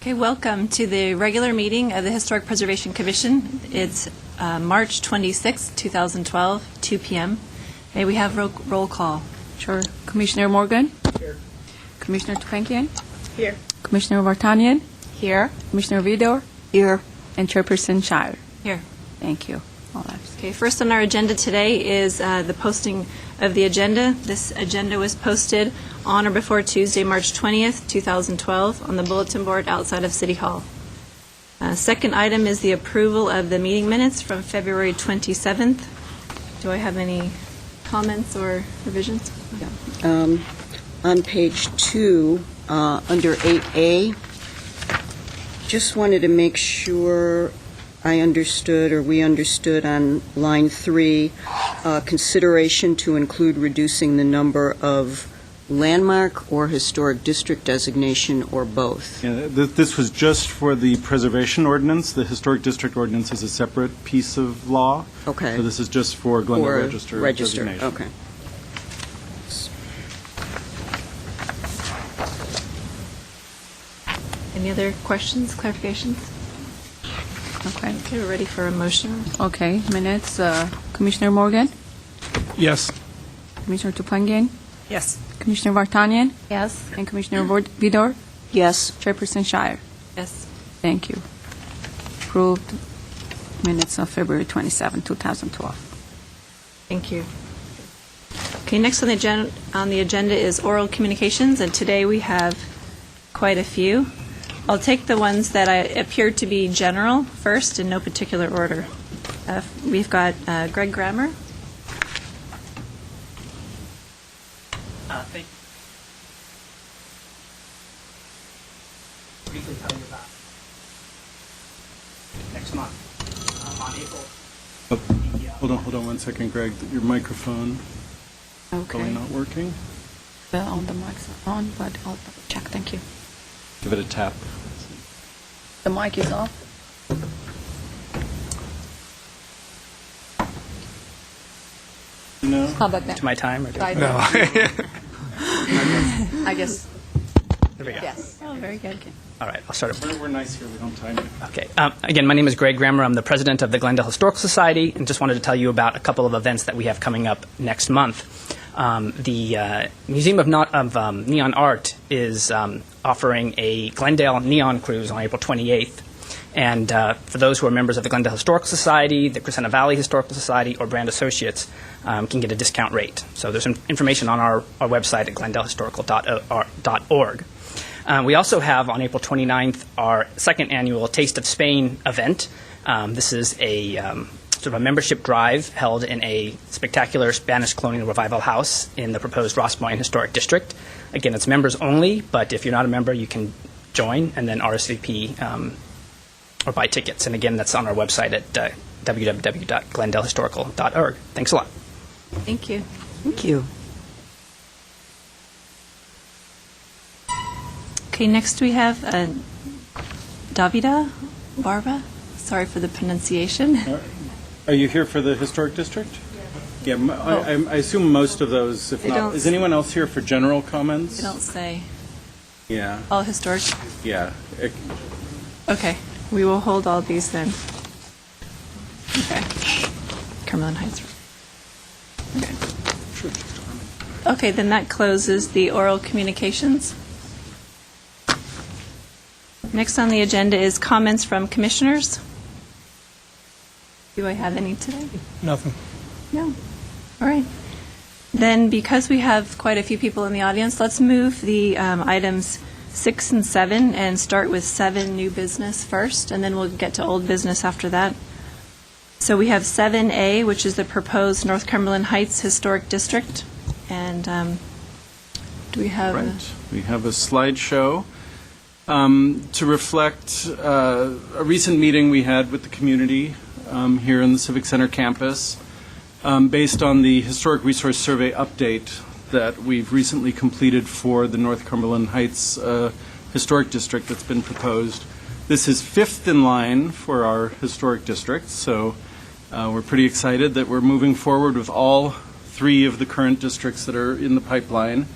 Okay, welcome to the regular meeting of the Historic Preservation Commission. It's March 26, 2012, 2 p.m. May we have roll call? Sure. Commissioner Morgan? Here. Commissioner Tupankian? Here. Commissioner Vartanian? Here. Commissioner Vidor? Here. And Chairperson Shire? Here. Thank you. All right. Okay, first on our agenda today is the posting of the agenda. This agenda was posted on or before Tuesday, March 20th, 2012, on the bulletin board outside of City Hall. Second item is the approval of the meeting minutes from February 27th. Do I have any comments or revisions? On page 2, under 8A, just wanted to make sure I understood, or we understood on line 3, consideration to include reducing the number of landmark or historic district designation, or both. Yeah, this was just for the preservation ordinance. The historic district ordinance is a separate piece of law. Okay. So this is just for Glendale Or Register designation. Okay. Any other questions, clarifications? Okay. Okay, we're ready for a motion. Okay. Minutes. Commissioner Morgan? Yes. Commissioner Tupankian? Yes. Commissioner Vartanian? Yes. And Commissioner Vidor? Yes. Chairperson Shire? Yes. Thank you. Approved minutes of February 27, 2012. Thank you. Okay, next on the agenda is oral communications, and today we have quite a few. I'll take the ones that appear to be general first, in no particular order. We've got Greg Grammer. Thank you. Briefly tell you about next month on April. Hold on 1 second, Greg. Your microphone probably Okay. not working. Well, the mics are on, but I'll double check. Thank you. Give it a tap. The mic is off. No. How about that? To my time? Or No. I guess. There we go. Yes. Oh, very good. All right, I'll start. We're nice here. We don't time it. Okay. Again, my name is Greg Grammer. I'm the president of the Glendale Historical Society, and just wanted to tell you about a couple of events that we have coming up next month. The Museum of Neon Art is offering a Glendale neon cruise on April 28th. And for those who are members of the Glendale Historical Society, the Crescenta Valley Historical Society, or Brand Associates, can get a discount rate. So there's some information on our website at glendalehistorical.org. We also have on April 29th our second annual Taste of Spain event. This is a sort of a membership drive held in a spectacular Spanish colonial revival house in the proposed Ross Moyne Historic District. Again, it's members only, but if you're not a member, you can join and then RSVP or buy tickets. And again, that's on our website at www.glendalehistorical.org. Thanks a lot. Thank you. Thank you. Okay, next we have Davida Barba. Sorry for the pronunciation. Are you here for the historic district? Yeah, I assume most of those, if They not. don't Is anyone else here for general comments? They don't say. Yeah. All historic. Yeah. Okay, we will hold all these then. Okay. Cumberland Heights. Okay. Okay, then that closes the oral communications. Next on the agenda is comments from commissioners. Do I have any today? Nothing. No. All right. Then, because we have quite a few people in the audience, let's move the items 6 and 7 and start with 7, new business first, and then we'll get to old business after that. So we have 7A, which is the proposed North Cumberland Heights Historic District. And do we have... Right. We have a slideshow to reflect a recent meeting we had with the community here in the Civic Center campus based on the Historic Resource Survey update that we've recently completed for the North Cumberland Heights Historic District that's been proposed. This is 5th in line for our historic district, so we're pretty excited that we're moving forward with all 3 of the current districts that are in the pipeline.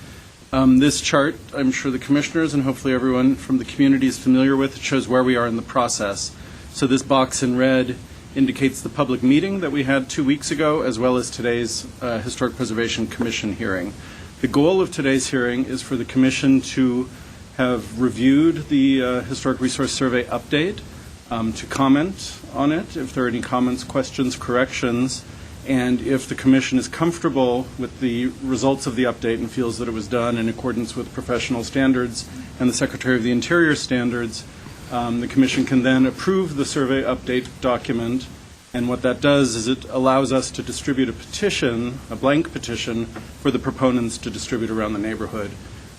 This chart, I'm sure the commissioners and hopefully everyone from the community is familiar with. It shows where we are in the process. So this box in red indicates the public meeting that we had 2 weeks ago, as well as today's Historic Preservation Commission hearing. The goal of today's hearing is for the commission to have reviewed the Historic Resource Survey update, to comment on it, if there are any comments, questions, corrections, and if the commission is comfortable with the results of the update and feels that it was done in accordance with professional standards and the Secretary of the Interior standards, the commission can then approve the survey update document. And what that does is it allows us to distribute a petition, a blank petition, for the proponents to distribute around the neighborhood.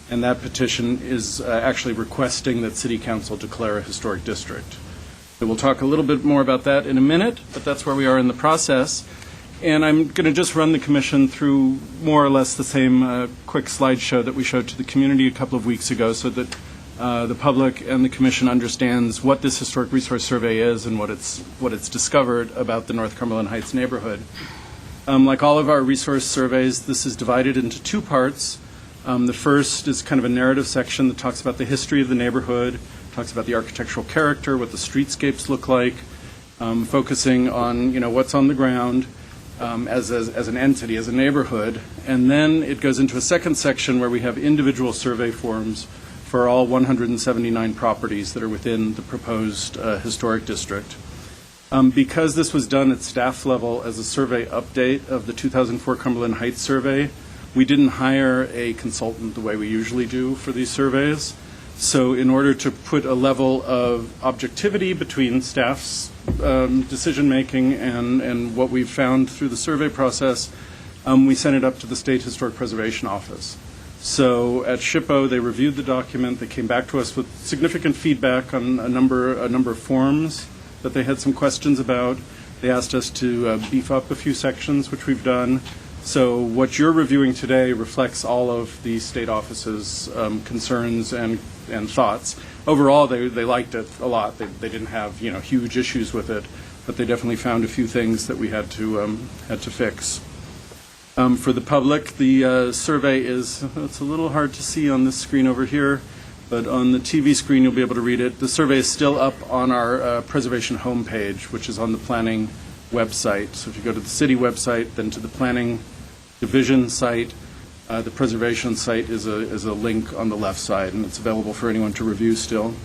And that petition is actually requesting that City Council declare a historic district. So we'll talk a little bit more about that in a minute, but that's where we are in the process. And I'm going to just run the commission through more or less the same quick slideshow that we showed to the community a couple of weeks ago, so that the public and the commission understands what this historic resource survey is and what it's discovered about the North Cumberland Heights neighborhood. Like all of our resource surveys, this is divided into two parts. The first is kind of a narrative section that talks about the history of the neighborhood, talks about the architectural character, what the streetscapes look like, focusing on what's on the ground. As an entity, as a neighborhood. And then it goes into a second section where we have individual survey forms for all 179 properties that are within the proposed historic district. Because this was done at staff level as a survey update of the 2004 Cumberland Heights survey, we didn't hire a consultant the way we usually do for these surveys. So in order to put a level of objectivity between staff's decision-making and what we've found through the survey process, we sent it up to the State Historic Preservation Office. So at SHPO, they reviewed the document. They came back to us with significant feedback on a number of forms that they had some questions about. They asked us to beef up a few sections, which we've done. So what you're reviewing today reflects all of the state office's concerns and thoughts. Overall, they liked it a lot. They didn't have huge issues with it, but they definitely found a few things that we had to fix. For the public, the survey it's a little hard to see on this screen over here, but on the TV screen you'll be able to read it. The survey is still up on our preservation homepage, which is on the planning website. So if you go to the city website, then to the planning division site, the preservation site is a link on the left side, and it's available for anyone to review still.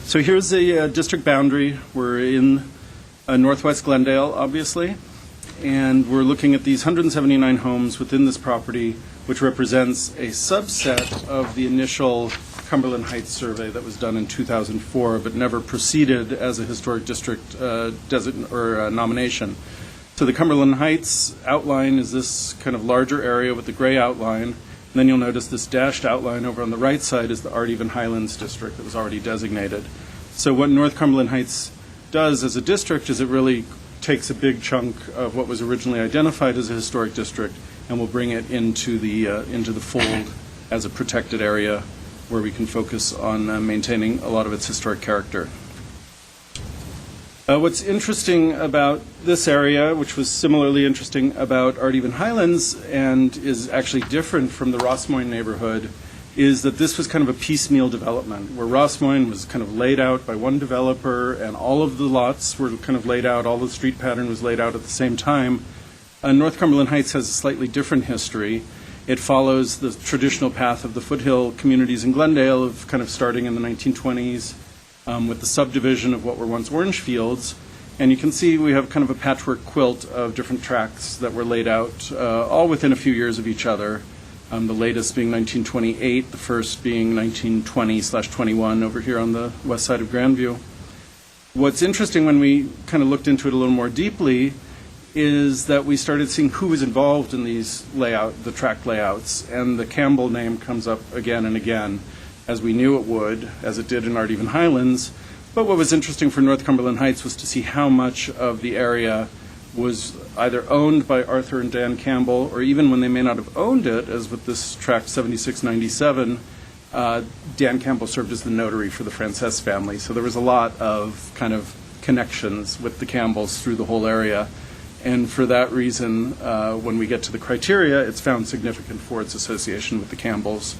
So here's the district boundary. We're in northwest Glendale, obviously, and we're looking at these 179 homes within this property, which represents a subset of the initial Cumberland Heights survey that was done in 2004, but never proceeded as a historic district nomination. So the Cumberland Heights outline is this kind of larger area with the gray outline. And then you'll notice this dashed outline over on the right side is the Ardeven Highlands district that was already designated. So what North Cumberland Heights does as a district is it really takes a big chunk of what was originally identified as a historic district and will bring it into the fold as a protected area where we can focus on maintaining a lot of its historic character. What's interesting about this area, which was similarly interesting about Ardeven Highlands and is actually different from the Rossmoyne neighborhood, is that this was kind of a piecemeal development, where Rossmoyne was kind of laid out by one developer and all of the lots were kind of laid out, all the street pattern was laid out at the same time. North Cumberland Heights has a slightly different history. It follows the traditional path of the foothill communities in Glendale of kind of starting in the 1920s with the subdivision of what were once orange fields. And you can see we have kind of a patchwork quilt of different tracts that were laid out all within a few years of each other. The latest being 1928, the first being 1920/21 over here on the west side of Grandview. What's interesting when we kind of looked into it a little more deeply is that we started seeing who was involved in these the tract layouts, and the Campbell name comes up again and again, as we knew it would, as it did in Ardeven Highlands. But what was interesting for North Cumberland Heights was to see how much of the area was either owned by Arthur and Dan Campbell, or even when they may not have owned it, as with this tract 7697, Dan Campbell served as the notary for the Frances family. So there was a lot of kind of connections with the Campbells through the whole area. And for that reason, when we get to the criteria, it's found significant for its association with the Campbells.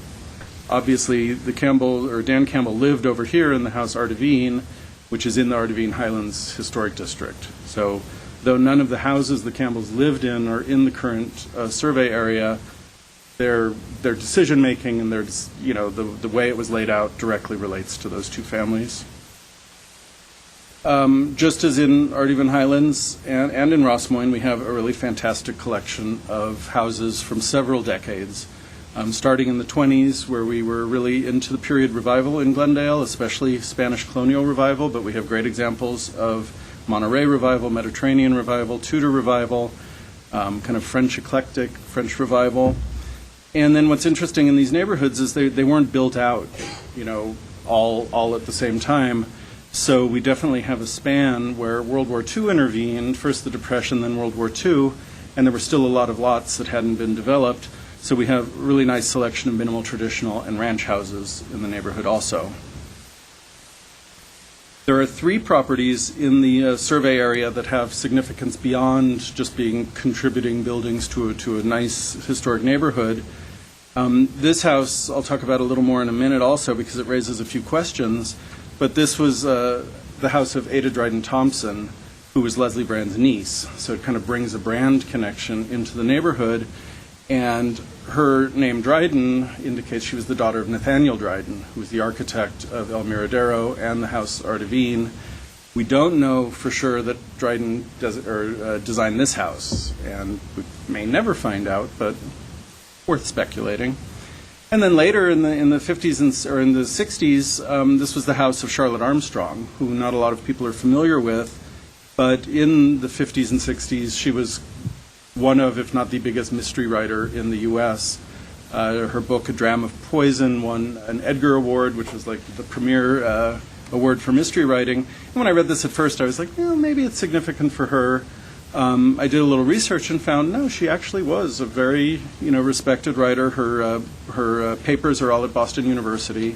Obviously, Dan Campbell lived over here in the house Ardevine, which is in the Ardevine Highlands Historic District. So though none of the houses the Campbells lived in are in the current survey area, their decision-making and the way it was laid out directly relates to those two families. Just as in Ardevine Highlands and in Rossmoyne, we have a really fantastic collection of houses from several decades, starting in the 20s, where we were really into the period revival in Glendale, especially Spanish colonial revival, but we have great examples of Monterey revival, Mediterranean revival, Tudor revival, kind of French eclectic, French revival. And then what's interesting in these neighborhoods is they weren't built out, all at the same time. So we definitely have a span where World War II intervened, first the Depression, then World War II, and there were still a lot of lots that hadn't been developed. So we have a really nice selection of minimal traditional and ranch houses in the neighborhood also. There are 3 properties in the survey area that have significance beyond just being contributing buildings to a nice historic neighborhood. This house I'll talk about a little more in a minute also because it raises a few questions. But this was the house of Ada Dryden Thompson, who was Leslie Brand's niece. So it kind of brings a brand connection into the neighborhood. And her name Dryden indicates she was the daughter of Nathaniel Dryden, who was the architect of El Miradero and the house Ardevine. We don't know for sure that Dryden designed this house, and we may never find out, but worth speculating. And then later in the 50s or in the 60s, this was the house of Charlotte Armstrong, who not a lot of people are familiar with. But in the 50s and 60s, she was one of, if not the biggest mystery writer in the U.S. Her book, A Dram of Poison, won an Edgar Award, which was like the premier award for mystery writing. And when I read this at first, I was like, maybe it's significant for her. I did a little research and found, no, she actually was a very, respected writer. Her papers are all at Boston University,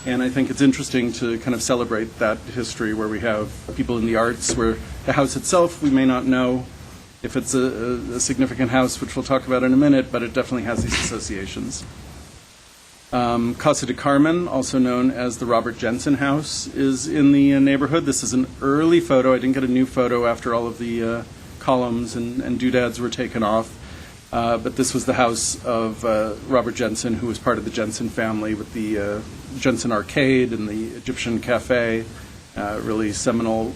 and I think it's interesting to kind of celebrate that history where we have people in the arts, where the house itself, we may not know if it's a significant house, which we'll talk about in a minute, but it definitely has these associations. Casa de Carmen, also known as the Robert Jensen House, is in the neighborhood. This is an early photo. I didn't get a new photo after all of the columns and doodads were taken off. But this was the house of Robert Jensen, who was part of the Jensen family with the Jensen Arcade and the Egyptian Cafe, really seminal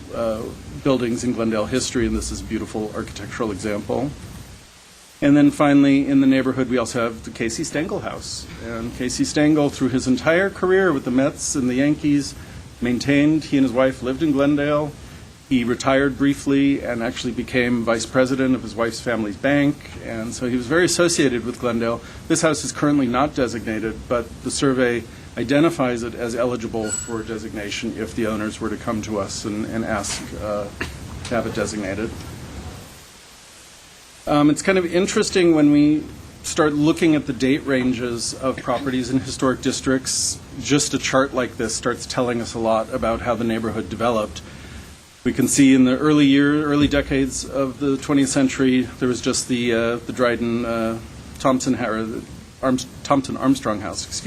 buildings in Glendale history, and this is a beautiful architectural example. And then finally, in the neighborhood, we also have the Casey Stengel House. And Casey Stengel, through his entire career with the Mets and the Yankees, he and his wife lived in Glendale. He retired briefly and actually became vice president of his wife's family's bank, and so he was very associated with Glendale. This house is currently not designated, but the survey identifies it as eligible for designation if the owners were to come to us and ask to have it designated. It's kind of interesting when we start looking at the date ranges of properties in historic districts. Just a chart like this starts telling us a lot about how the neighborhood developed. We can see in the early decades of the 20th century, there was just the Dryden Thompson Armstrong house,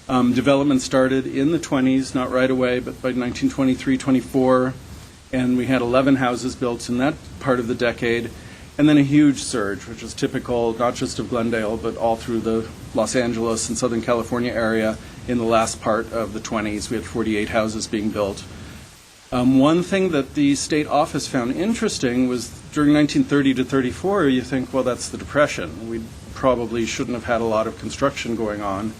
Development started in the 20s, not right away, but by 1923, 24, and we had 11 houses built in that part of the decade, and then a huge surge, which was typical not just of Glendale, but all through the Los Angeles and Southern California area in the last part of the 20s. We had 48 houses being built. One thing that the state office found interesting was during 1930 to 34, you think, well, that's the Depression. We probably shouldn't have had a lot of construction going on.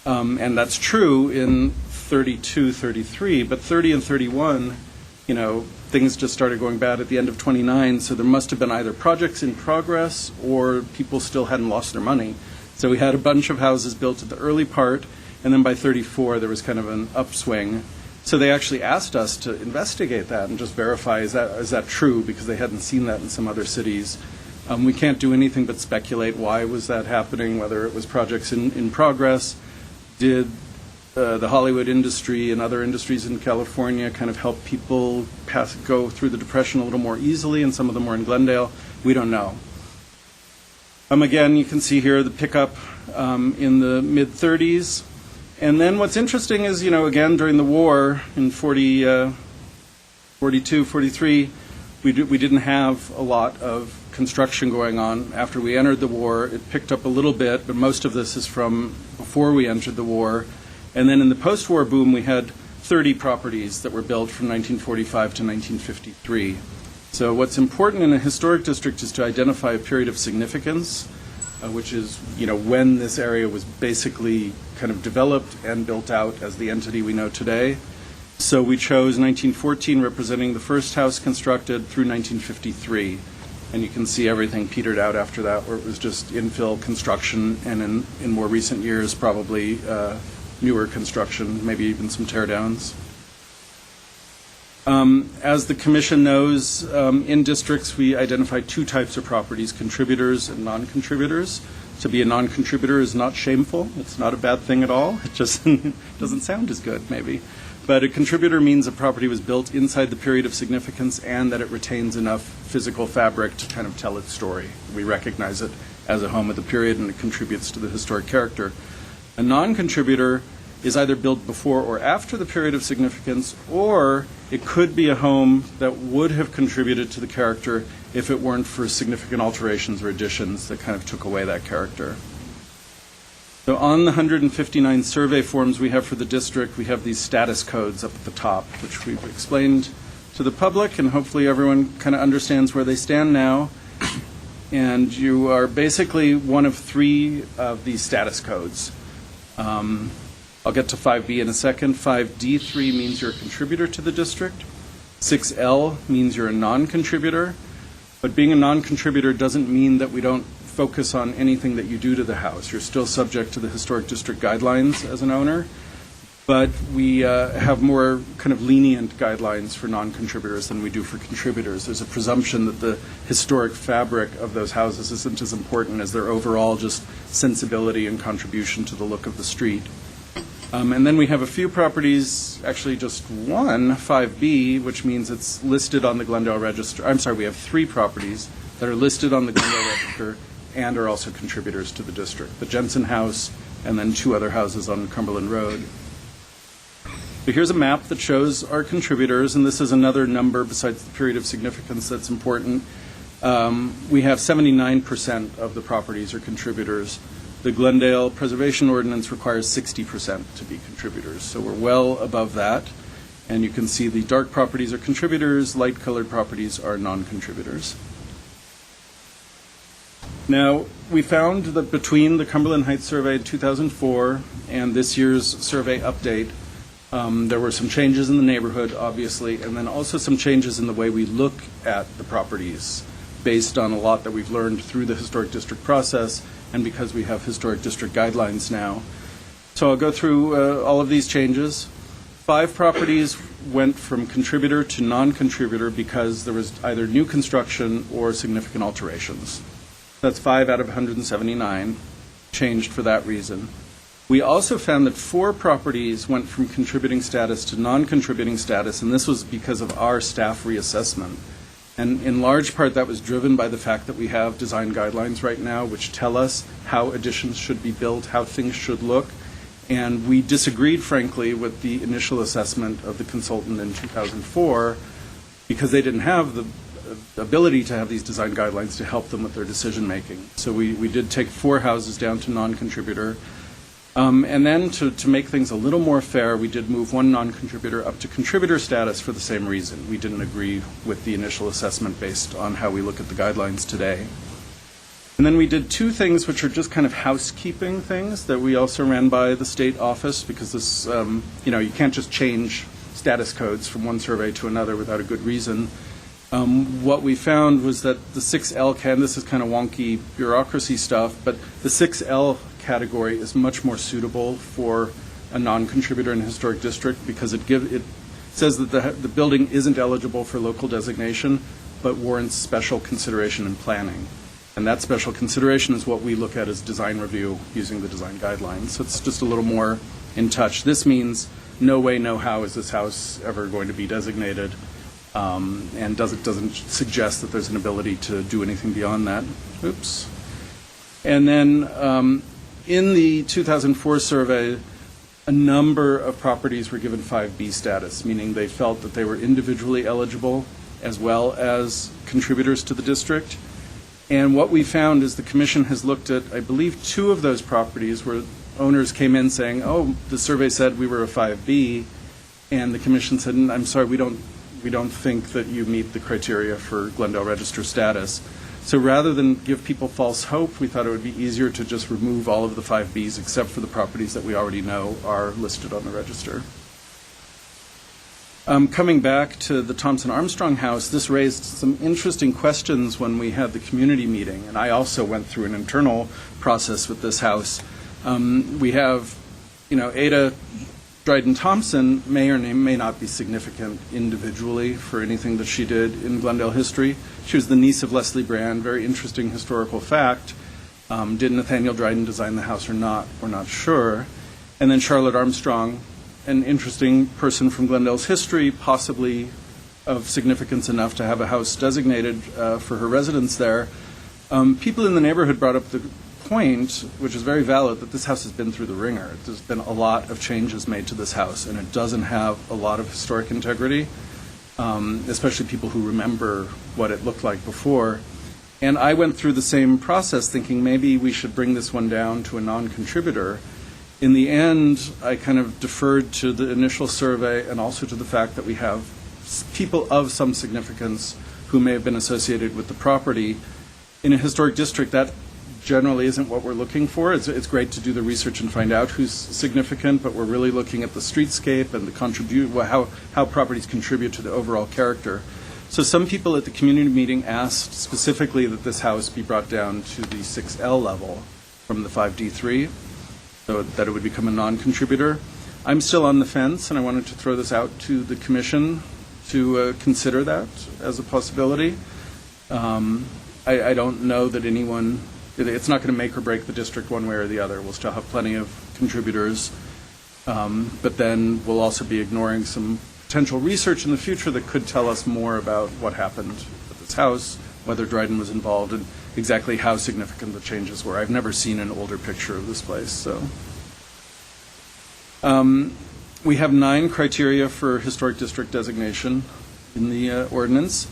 And that's true in 32, 33, but 30 and 31, things just started going bad at the end of 29, so there must have been either projects in progress or people still hadn't lost their money. So we had a bunch of houses built at the early part, and then by 34 there was kind of an upswing. So they actually asked us to investigate that and just verify, is that true, because they hadn't seen that in some other cities. We can't do anything but speculate why was that happening, whether it was projects in progress. Did the Hollywood industry and other industries in California kind of help people go through the Depression a little more easily, and some of them were in Glendale. We don't know. Again, you can see here the pickup in the mid-30s. And then what's interesting is, again, during the war in 42, 43, we didn't have a lot of construction going on. After we entered the war, it picked up a little bit, but most of this is from before we entered the war. And then in the post-war boom, we had 30 properties that were built from 1945 to 1953. So what's important in a historic district is to identify a period of significance, which is, when this area was basically kind of developed and built out as the entity we know today. So we chose 1914 representing the first house constructed through 1953. And you can see everything petered out after that, where it was just infill construction, and in more recent years, probably newer construction, maybe even some teardowns. As the Commission knows, in districts we identify two types of properties, contributors and non-contributors. To be a non-contributor is not shameful. It's not a bad thing at all. It just doesn't sound as good, maybe. But a contributor means a property was built inside the period of significance and that it retains enough physical fabric to kind of tell its story. We recognize it as a home of the period, and it contributes to the historic character. A non-contributor is either built before or after the period of significance, or it could be a home that would have contributed to the character if it weren't for significant alterations or additions that kind of took away that character. So on the 159 survey forms we have for the district, we have these status codes up at the top, which we've explained to the public, and hopefully everyone kind of understands where they stand now. And you are basically one of three of these status codes. I'll get to 5B in a second. 5D3 means you're a contributor to the district. 6L means you're a non-contributor. But being a non-contributor doesn't mean that we don't focus on anything that you do to the house. You're still subject to the historic district guidelines as an owner. But we have more kind of lenient guidelines for non-contributors than we do for contributors. There's a presumption that the historic fabric of those houses isn't as important as their overall just sensibility and contribution to the look of the street. And then we have a few properties, actually just one, 5B, which means it's listed on the Glendale Register. I'm sorry, we have three properties that are listed on the Glendale Register and are also contributors to the district. The Jensen House and then two other houses on Cumberland Road. So here's a map that shows our contributors, and this is another number besides the period of significance that's important. We have 79% of the properties are contributors. The Glendale Preservation Ordinance requires 60% to be contributors, so we're well above that. And you can see the dark properties are contributors, light-colored properties are non-contributors. Now, we found that between the Cumberland Heights survey in 2004 and this year's survey update, there were some changes in the neighborhood, obviously, and then also some changes in the way we look at the properties based on a lot that we've learned through the historic district process and because we have historic district guidelines now. So I'll go through all of these changes. 5 properties went from contributor to non-contributor because there was either new construction or significant alterations. That's 5 out of 179 changed for that reason. We also found that 4 properties went from contributing status to non-contributing status, and this was because of our staff reassessment. And in large part, that was driven by the fact that we have design guidelines right now which tell us how additions should be built, how things should look. And we disagreed, frankly, with the initial assessment of the consultant in 2004 because they didn't have the ability to have these design guidelines to help them with their decision making. So we did take 4 houses down to non-contributor. And then to make things a little more fair, we did move 1 non-contributor up to contributor status for the same reason. We didn't agree with the initial assessment based on how we look at the guidelines today. And then we did 2 things which are just kind of housekeeping things that we also ran by the state office because this, you can't just change status codes from one survey to another without a good reason. What we found was that the 6L this is kind of wonky bureaucracy stuff, but the 6L category is much more suitable for a non-contributor in a historic district because it says that the building isn't eligible for local designation but warrants special consideration in planning. And that special consideration is what we look at as design review using the design guidelines. So it's just a little more in touch. This means no way, no how is this house ever going to be designated, and doesn't suggest that there's an ability to do anything beyond that. Oops. And then in the 2004 survey, a number of properties were given 5B status, meaning they felt that they were individually eligible as well as contributors to the district. And what we found is the commission has looked at, I believe, 2 of those properties where owners came in saying, oh, the survey said we were a 5B, and the commission said, I'm sorry, we don't think that you meet the criteria for Glendale Register status. So rather than give people false hope, we thought it would be easier to just remove all of the 5Bs except for the properties that we already know are listed on the register. Coming back to the Thompson Armstrong house, this raised some interesting questions when we had the community meeting, and I also went through an internal process with this house. We have, Ada Dryden Thompson may or may not be significant individually for anything that she did in Glendale history. She was the niece of Leslie Brand, very interesting historical fact. Did Nathaniel Dryden design the house or not? We're not sure. And then Charlotte Armstrong, an interesting person from Glendale's history, possibly of significance enough to have a house designated for her residence there. People in the neighborhood brought up the point, which is very valid, that this house has been through the ringer. There's been a lot of changes made to this house, and it doesn't have a lot of historic integrity, especially people who remember what it looked like before. And I went through the same process thinking maybe we should bring this one down to a non-contributor. In the end, I kind of deferred to the initial survey and also to the fact that we have people of some significance who may have been associated with the property. In a historic district, that generally isn't what we're looking for. It's great to do the research and find out who's significant, but we're really looking at the streetscape and the how properties contribute to the overall character. So some people at the community meeting asked specifically that this house be brought down to the 6L level from the 5D3, so that it would become a non-contributor. I'm still on the fence, and I wanted to throw this out to the commission to consider that as a possibility. I don't know that anyone, it's not going to make or break the district one way or the other. We'll still have plenty of contributors, but then we'll also be ignoring some potential research in the future that could tell us more about what happened at this house, whether Dryden was involved, and exactly how significant the changes were. I've never seen an older picture of this place. So we have 9 criteria for historic district designation in the ordinance,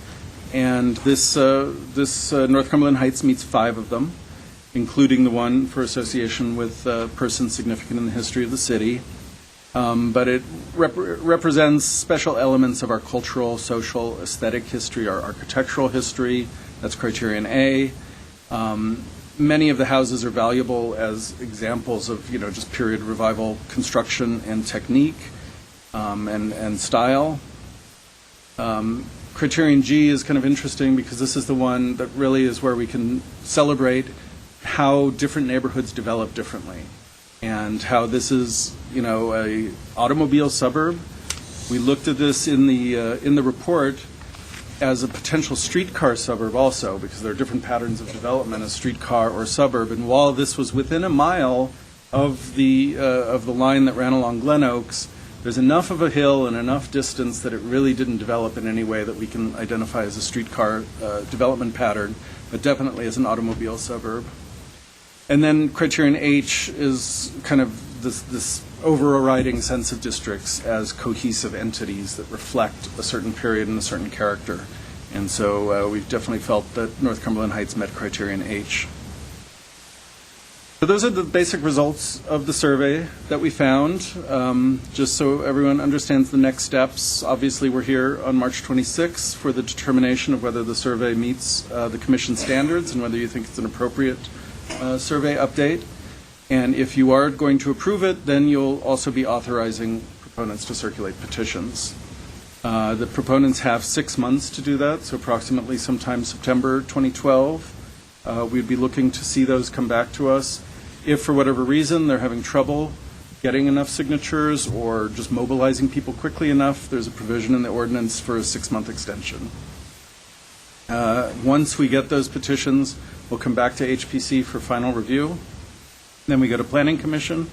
and this North Cumberland Heights meets 5 of them, including the one for association with persons significant in the history of the city. But it represents special elements of our cultural, social, aesthetic history, our architectural history. That's criterion A. Many of the houses are valuable as examples of, just period revival construction and technique and style. Criterion G is kind of interesting because this is the one that really is where we can celebrate how different neighborhoods develop differently and how this is, a automobile suburb. We looked at this in the report as a potential streetcar suburb also, because there are different patterns of development, a streetcar or suburb. And while this was within a mile of the line that ran along Glen Oaks, there's enough of a hill and enough distance that it really didn't develop in any way that we can identify as a streetcar development pattern, but definitely as an automobile suburb. And then criterion H is kind of this overriding sense of districts as cohesive entities that reflect a certain period and a certain character. And so we've definitely felt that North Cumberland Heights met criterion H. So those are the basic results of the survey that we found. Just so everyone understands the next steps, obviously we're here on March 26th for the determination of whether the survey meets the commission standards and whether you think it's an appropriate survey update. And if you are going to approve it, then you'll also be authorizing proponents to circulate petitions. The proponents have 6 months to do that, so approximately sometime September 2012. We'd be looking to see those come back to us. If for whatever reason they're having trouble getting enough signatures or just mobilizing people quickly enough, there's a provision in the ordinance for a 6-month extension. Once we get those petitions, we'll come back to HPC for final review. Then we go to Planning Commission,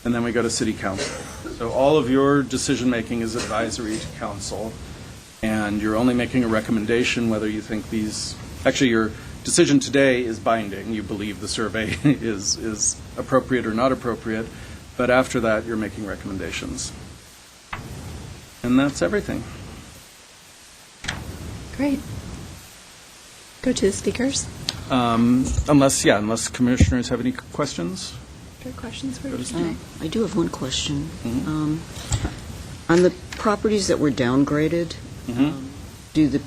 and then we go to city council. So all of your decision-making is advisory to council, and you're only making a recommendation whether you think these, actually your decision today is binding. You believe the survey is appropriate or not appropriate, but after that you're making recommendations. And that's everything. Great. Go to the speakers. Unless commissioners have any questions. Good questions for Go to you Steve. tonight. I do have one question. On the properties that were downgraded, do the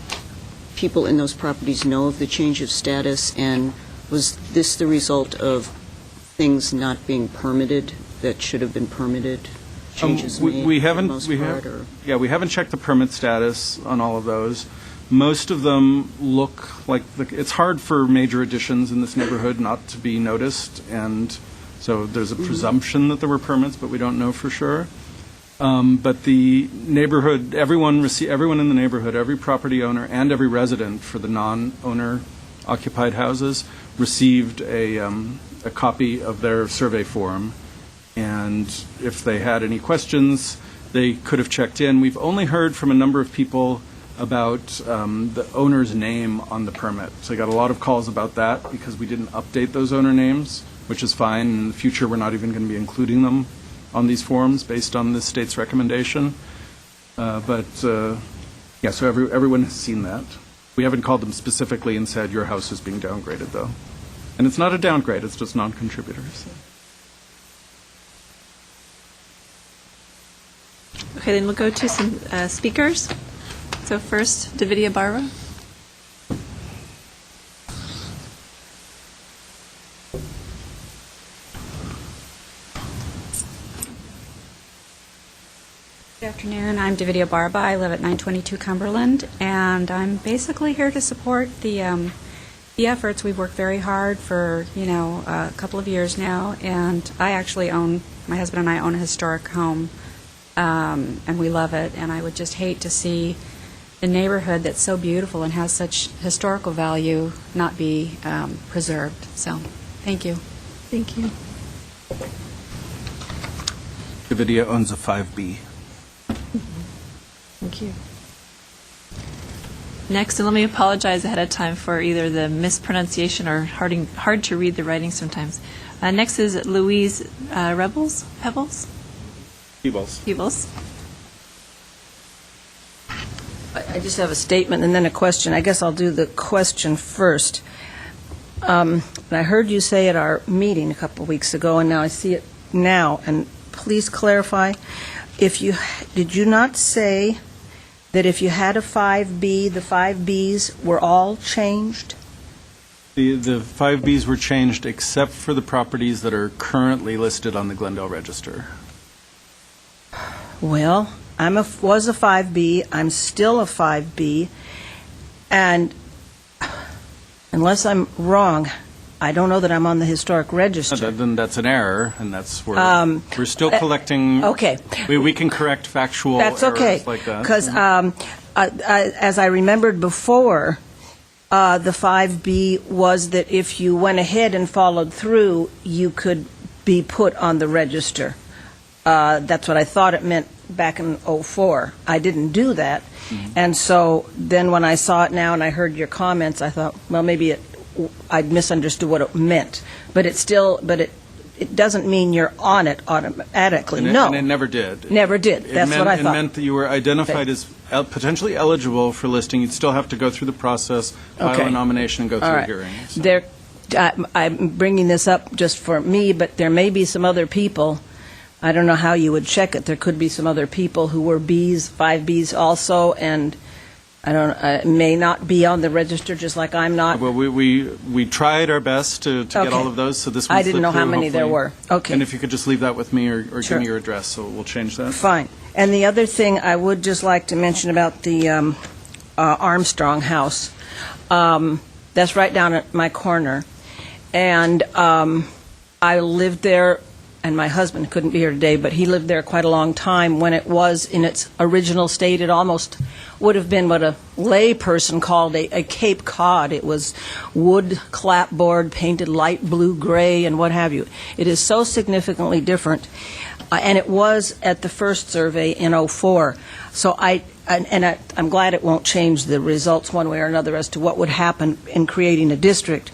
people in those properties know of the change of status, and was this the result of things not being permitted that should have been permitted? Changes made We for the haven't, most we part, have, or? yeah, we haven't checked the permit status on all of those. Most of them look like, it's hard for major additions in this neighborhood not to be noticed, and so there's a presumption that there were permits, but we don't know for sure. But the neighborhood, everyone in the neighborhood, every property owner and every resident for the non-owner occupied houses received a copy of their survey form. And if they had any questions, they could have checked in. We've only heard from a number of people about the owner's name on the permit. So I got a lot of calls about that because we didn't update those owner names, which is fine. In the future, we're not even going to be including them on these forms based on the state's recommendation. Yeah, so everyone has seen that. We haven't called them specifically and said your house is being downgraded, though. And it's not a downgrade, it's just non-contributors. Okay, then we'll go to some speakers. So first, Davidia Barba. Good afternoon. I'm Davidia Barba. I live at 922 Cumberland, and I'm basically here to support the efforts. We've worked very hard for, a couple of years now, and I actually my husband and I own a historic home, and we love it, and I would just hate to see the neighborhood that's so beautiful and has such historical value not be preserved. So, thank you. Thank you. Davidia owns a 5B. Thank you. Next, and let me apologize ahead of time for either the mispronunciation or hard to read the writing sometimes. Next is Louise Pebbles? Peebles. I just have a statement and then a question. I guess I'll do the question first. And I heard you say at our meeting a couple of weeks ago, and now I see it now, and please clarify, did you not say that if you had a 5B, the 5Bs were all changed? The 5Bs were changed except for the properties that are currently listed on the Glendale Register. Well, was a 5B, I'm still a 5B, and unless I'm wrong, I don't know that I'm on the historic register. Then that's an error, and that's where we're still collecting. Okay. We can correct factual That's errors okay, like that. because as I remembered before, the 5B was that if you went ahead and followed through, you could be put on the register. That's what I thought it meant back in '04. I didn't do that, and so then when I saw it now and I heard your comments, I thought, well, maybe I'd misunderstood what it meant. But it doesn't mean you're on it automatically. And No. and it never did. Never did. That's what I thought. It meant that you were identified as potentially eligible for listing. You'd still have to go through the process, file Okay. a nomination, and go through All a right. hearing. So. I'm bringing this up just for me, but there may be some other people. I don't know how you would check it. There could be some other people who were Bs, 5Bs also, and may not be on the register, just like I'm not. Well, we tried our best to get all of those, so this one I didn't slipped know how through, many there hopefully. were. Okay. And if you could just leave that with me or give Sure. me your address, so we'll change that. Fine. And the other thing I would just like to mention about the Armstrong house, that's right down at my corner. And I lived there, and my husband couldn't be here today, but he lived there quite a long time. When it was in its original state, it almost would have been what a lay person called a Cape Cod. It was wood clapboard, painted light blue, gray, and what have you. It is so significantly different. And it was at the first survey in '04. So I'm glad it won't change the results one way or another as to what would happen in creating a district.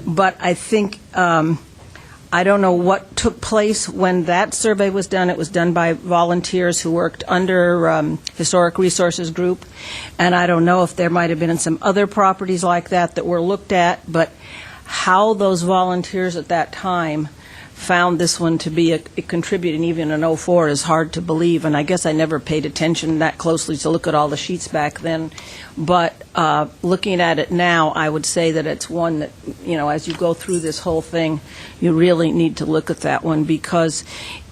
But I think, I don't know what took place when that survey was done. It was done by volunteers who worked under Historic Resources Group. And I don't know if there might have been some other properties like that were looked at, but how those volunteers at that time found this one to be a contributing even in '04 is hard to believe, and I guess I never paid attention that closely to look at all the sheets back then. But looking at it now, I would say that it's one that, as you go through this whole thing, you really need to look at that one, because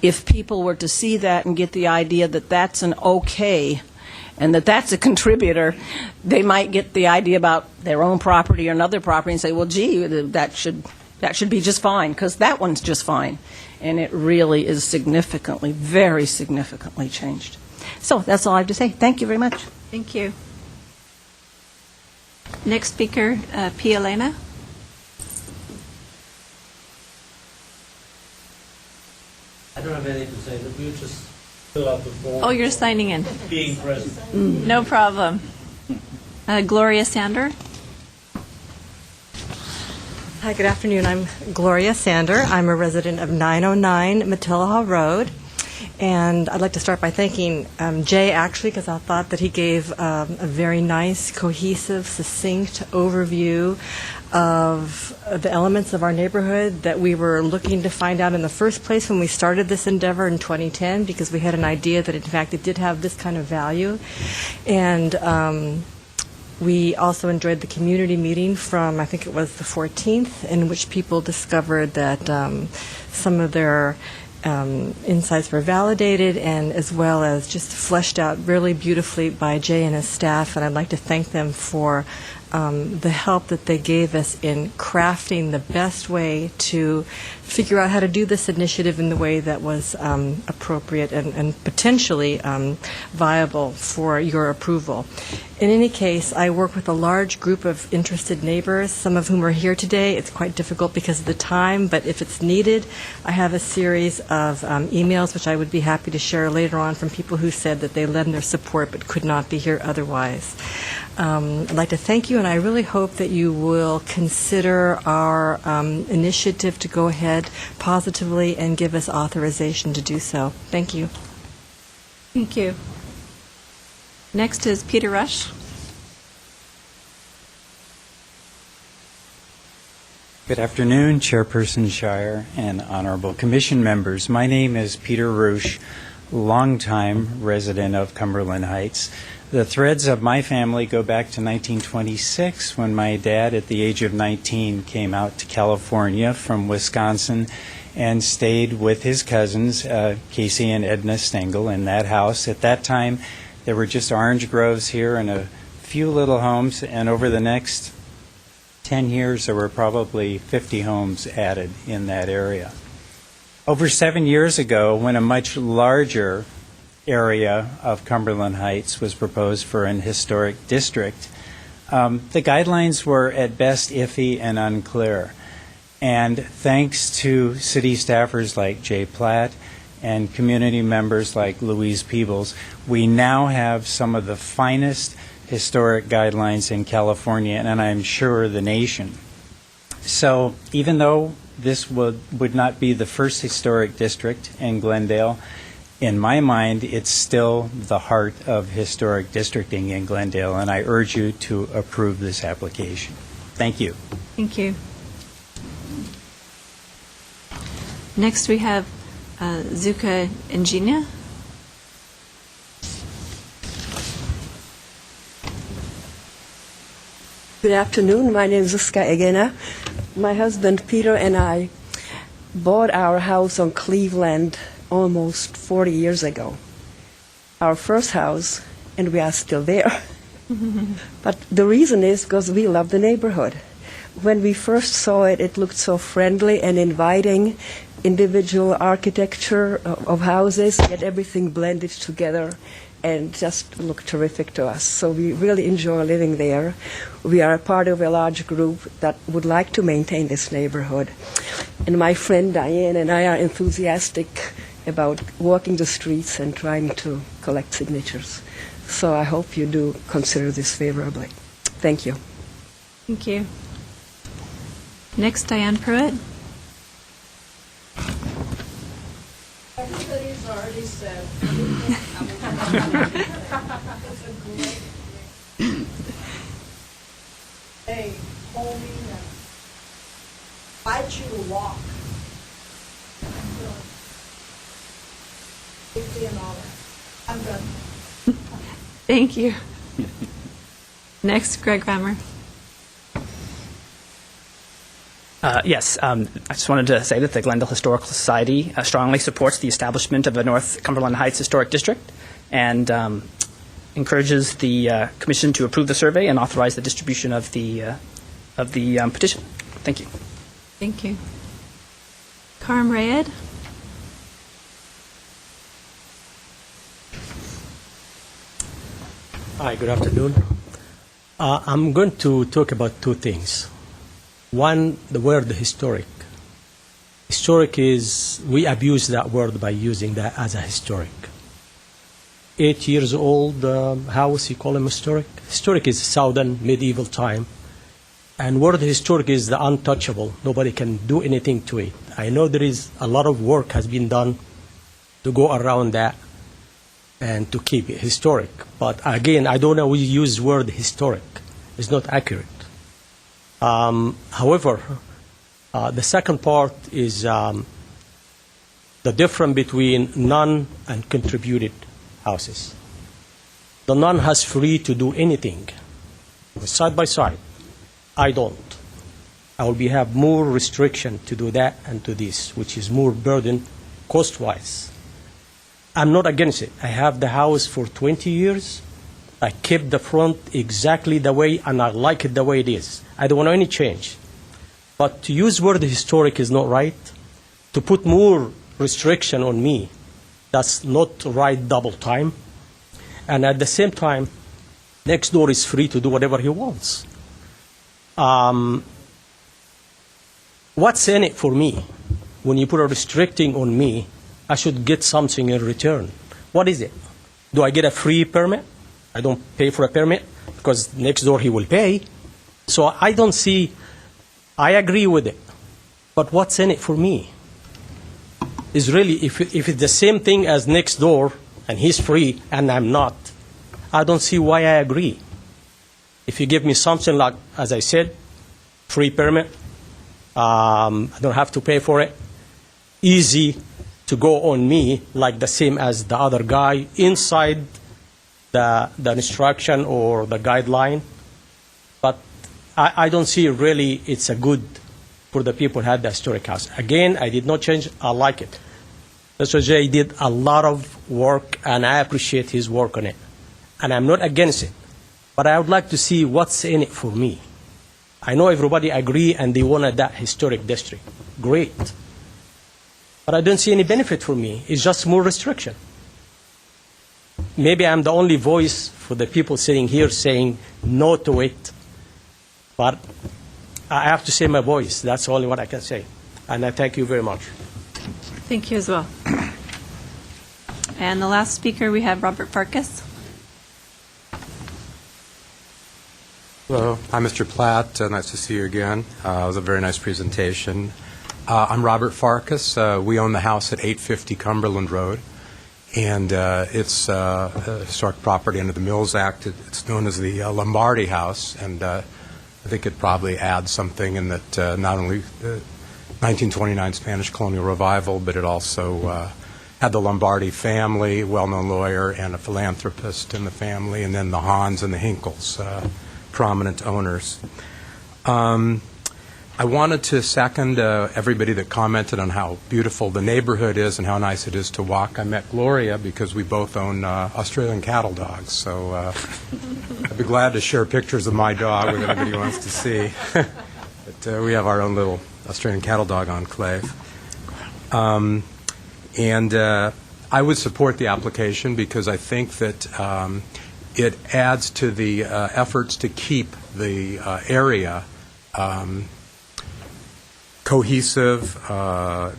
if people were to see that and get the idea that that's an okay and that that's a contributor, they might get the idea about their own property or another property and say, well, gee, that should be just fine, because that one's just fine. And it really is significantly, very significantly changed. So that's all I have to say. Thank you very much. Thank you. Next speaker, P. Elena. I don't have anything to say, but we'll just fill out the form. Oh, you're signing in. Being present. No problem. Gloria Sander. Hi, good afternoon. I'm Gloria Sander. I'm a resident of 909 Matilaha Road. And I'd like to start by thanking Jay, actually, because I thought that he gave a very nice, cohesive, succinct overview of the elements of our neighborhood that we were looking to find out in the first place when we started this endeavor in 2010, because we had an idea that, in fact, it did have this kind of value. And we also enjoyed the community meeting from, I think it was the 14th, in which people discovered that some of their insights were validated, and as well as just fleshed out really beautifully by Jay and his staff. And I'd like to thank them for the help that they gave us in crafting the best way to figure out how to do this initiative in the way that was appropriate and potentially viable for your approval. In any case, I work with a large group of interested neighbors, some of whom are here today. It's quite difficult because of the time, but if it's needed, I have a series of emails which I would be happy to share later on from people who said that they lend their support but could not be here otherwise. I'd like to thank you, and I really hope that you will consider our initiative to go ahead positively and give us authorization to do so. Thank you. Thank you. Next is Peter Rush. Good afternoon, Chairperson Shire and Honorable Commission members. My name is Peter Rush, longtime resident of Cumberland Heights. The threads of my family go back to 1926, when my dad, at the age of 19, came out to California from Wisconsin and stayed with his cousins, Casey and Edna Stengel, in that house. At that time, there were just orange groves here and a few little homes, and over the next 10 years, there were probably 50 homes added in that area. Over 7 years ago, when a much larger area of Cumberland Heights was proposed for an historic district, the guidelines were at best iffy and unclear. And thanks to city staffers like Jay Platt and community members like Louise Peebles, we now have some of the finest historic guidelines in California, and I'm sure the nation. So even though this would not be the first historic district in Glendale, in my mind, it's still the heart of historic districting in Glendale, and I urge you to approve this application. Thank you. Thank you. Next we have Zuka Ingenia. Good afternoon. My name is Zuka Egena. My husband Peter and I bought our house on Cleveland almost 40 years ago. Our first house, and we are still there. But the reason is because we love the neighborhood. When we first saw it, it looked so friendly and inviting, individual architecture of houses, yet everything blended together and just looked terrific to us. So we really enjoy living there. We are a part of a large group that would like to maintain this neighborhood. And my friend Diane and I are enthusiastic about walking the streets and trying to collect signatures. So I hope you do consider this favorably. Thank you. Thank you. Next, Diane Pruitt. Everybody's already said. Hey, homie, invite you to walk. Safety and all that. I'm done. Thank you. Next, Greg Grammer. Yes, I just wanted to say that the Glendale Historical Society strongly supports the establishment of a North Cumberland Heights Historic District and encourages the Commission to approve the survey and authorize the distribution of the petition. Thank you. Thank you. Carm Rayed. Hi, good afternoon. I'm going to talk about two things. One, the word historic. Historic is, we abuse that word by using that as a historic. 8 years old house, you call them historic? Historic is southern medieval time. And word historic is the untouchable. Nobody can do anything to it. I know there is a lot of work has been done to go around that and to keep it historic. But again, I don't know we use word historic. It's not accurate. However, the second part is the difference between non and contributed houses. The non has free to do anything, side by side. I don't. I will have more restriction to do that and to this, which is more burden cost-wise. I'm not against it. I have the house for 20 years. I kept the front exactly the way, and I like it the way it is. I don't want any change. But to use word historic is not right. To put more restriction on me, that's not right double time. And at the same time, next door is free to do whatever he wants. What's in it for me? When you put a restricting on me, I should get something in return. What is it? Do I get a free permit? I don't pay for a permit because next door he will pay. So I don't see, I agree with it. But what's in it for me? Is really, if it's the same thing as next door and he's free and I'm not, I don't see why I agree. If you give me something like, as I said, free permit, I don't have to pay for it, easy to go on me, like the same as the other guy, inside the instruction or the guideline. But I don't see really it's a good for the people who had the historic house. Again, I did not change. I like it. Mr. J did a lot of work, and I appreciate his work on it. And I'm not against it. But I would like to see what's in it for me. I know everybody agree and they wanted that historic district. Great. But I don't see any benefit for me. It's just more restriction. Maybe I'm the only voice for the people sitting here saying no to it. But I have to say my voice. That's only what I can say. And I thank you very much. Thank you as well. And the last speaker, we have Robert Farkas. Hello, I'm Mr. Platt. Nice to see you again. It was a very nice presentation. I'm Robert Farkas. We own the house at 850 Cumberland Road, and it's a historic property under the Mills Act. It's known as the Lombardi House, and I think it probably adds something in that not only 1929 Spanish colonial revival, but it also had the Lombardi family, well-known lawyer, and a philanthropist in the family, and then the Hans and the Hinkles, prominent owners. I wanted to second everybody that commented on how beautiful the neighborhood is and how nice it is to walk. I met Gloria because we both own Australian cattle dogs, so I'd be glad to share pictures of my dog with anybody who wants to see. But we have our own little Australian cattle dog enclave. And I would support the application because I think that it adds to the efforts to keep the area cohesive,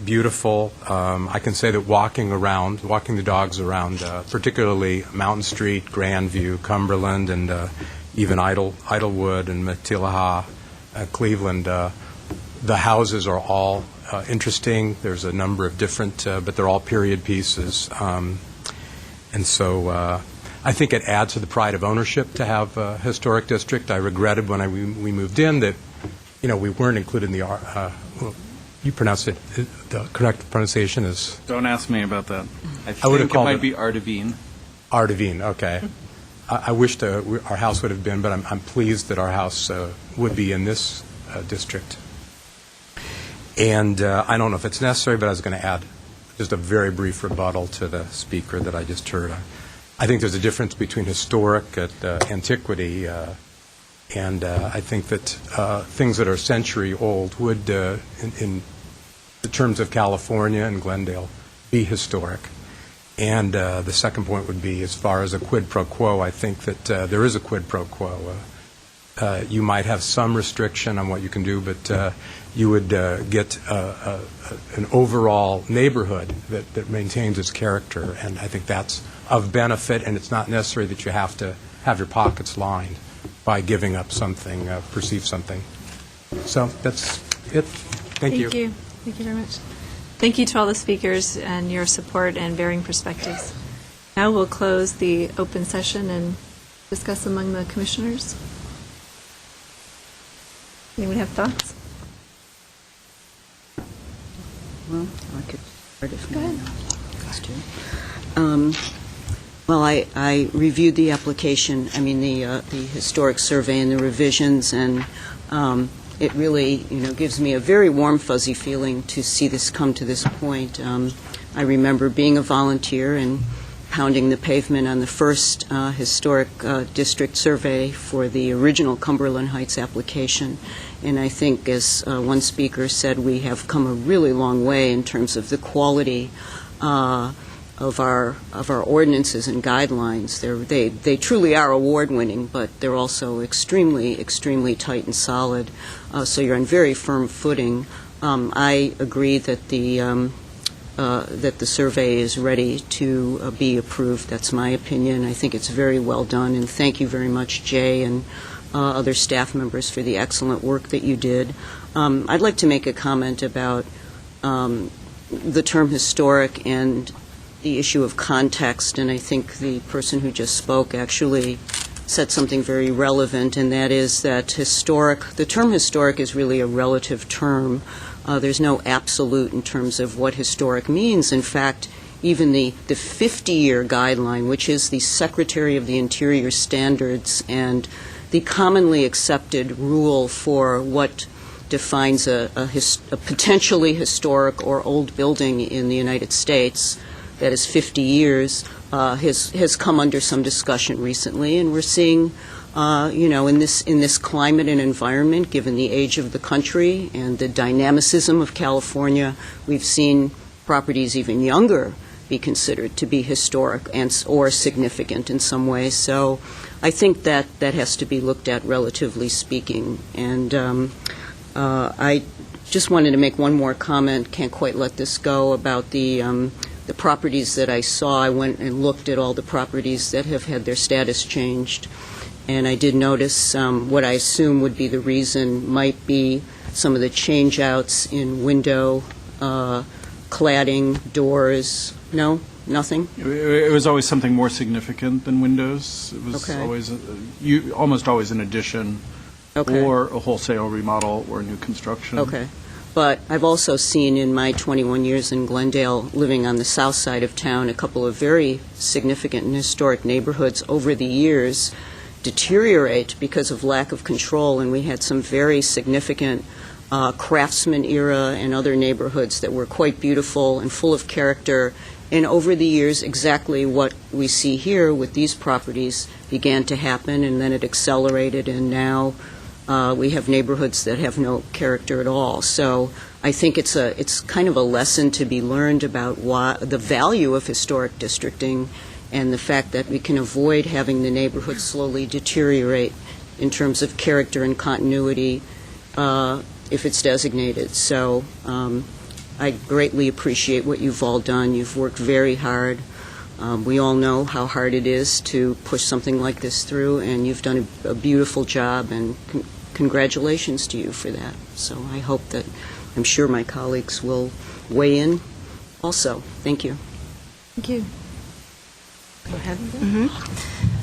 beautiful. I can say that walking the dogs around, particularly Mountain Street, Grandview, Cumberland, and even Idlewood and Matilaha, Cleveland, the houses are all interesting. There's a number of different, but they're all period pieces. And so I think it adds to the pride of ownership to have a historic district. I regretted when we moved in that, we weren't included in the, well, you pronounce it, the correct pronunciation is? Don't ask me about that. I would have think called it it might be Ardevine. Ardevine, okay. I wish our house would have been, but I'm pleased that our house would be in this district. And I don't know if it's necessary, but I was going to add just a very brief rebuttal to the speaker that I just heard. I think there's a difference between historic and antiquity, and I think that things that are century old would, in the terms of California and Glendale, be historic. And the second point would be, as far as a quid pro quo, I think that there is a quid pro quo. You might have some restriction on what you can do, but you would get an overall neighborhood that maintains its character, and I think that's of benefit, and it's not necessary that you have to have your pockets lined by giving up something, perceive something. So that's it. Thank you. Thank you. Thank you very much. Thank you to all the speakers and your support and varying perspectives. Now we'll close the open session and discuss among the commissioners. Anyone have thoughts? Well, I could start if Go ahead. Well, I reviewed the application, the historic survey and the revisions, and it really, gives me a very warm, fuzzy feeling to see this come to this point. I remember being a volunteer and pounding the pavement on the first historic district survey for the original Cumberland Heights application. And I think, as one speaker said, we have come a really long way in terms of the quality of our ordinances and guidelines. They truly are award-winning, but they're also extremely, extremely tight and solid. So you're on very firm footing. I agree that the survey is ready to be approved. That's my opinion. I think it's very well done, and thank you very much, Jay, and other staff members for the excellent work that you did. I'd like to make a comment about the term historic and the issue of context, and I think the person who just spoke actually said something very relevant, and that is that the term historic is really a relative term. There's no absolute in terms of what historic means. In fact, even the 50-year guideline, which is the Secretary of the Interior standards and the commonly accepted rule for what defines a potentially historic or old building in the United States, that is 50 years, has come under some discussion recently, and we're seeing in this climate and environment, given the age of the country and the dynamicism of California, we've seen properties even younger be considered to be historic or significant in some way. So I think that has to be looked at, relatively speaking. And I just wanted to make one more comment, can't quite let this go, about the properties that I saw. I went and looked at all the properties that have had their status changed. And I did notice what I assume would be the reason might be some of the change-outs in window, cladding, doors. No? Nothing? It was always something more significant than windows. It was always, almost always an addition or a wholesale remodel or new construction. Okay. But I've also seen in my 21 years in Glendale, living on the south side of town, a couple of very significant and historic neighborhoods over the years deteriorate because of lack of control, and we had some very significant Craftsman era and other neighborhoods that were quite beautiful and full of character. And over the years, exactly what we see here with these properties began to happen, and then it accelerated, and now we have neighborhoods that have no character at all. So I think it's kind of a lesson to be learned about the value of historic districting and the fact that we can avoid having the neighborhood slowly deteriorate in terms of character and continuity if it's designated. So I greatly appreciate what you've all done. You've worked very hard. We all know how hard it is to push something like this through, and you've done a beautiful job, and congratulations to you for that. So I hope that, I'm sure my colleagues will weigh in also. Thank you. Thank you. Go ahead.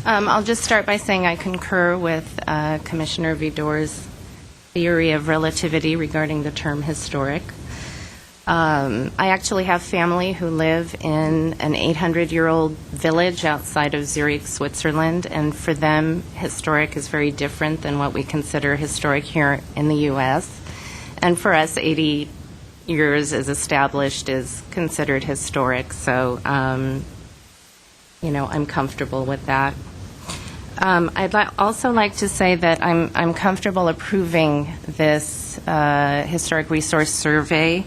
I'll just start by saying I concur with Commissioner Vidor's theory of relativity regarding the term historic. I actually have family who live in an 800-year-old village outside of Zurich, Switzerland, and for them, historic is very different than what we consider historic here in the U.S. And for us, 80 years as established is considered historic, so, I'm comfortable with that. I'd also like to say that I'm comfortable approving this historic resource survey.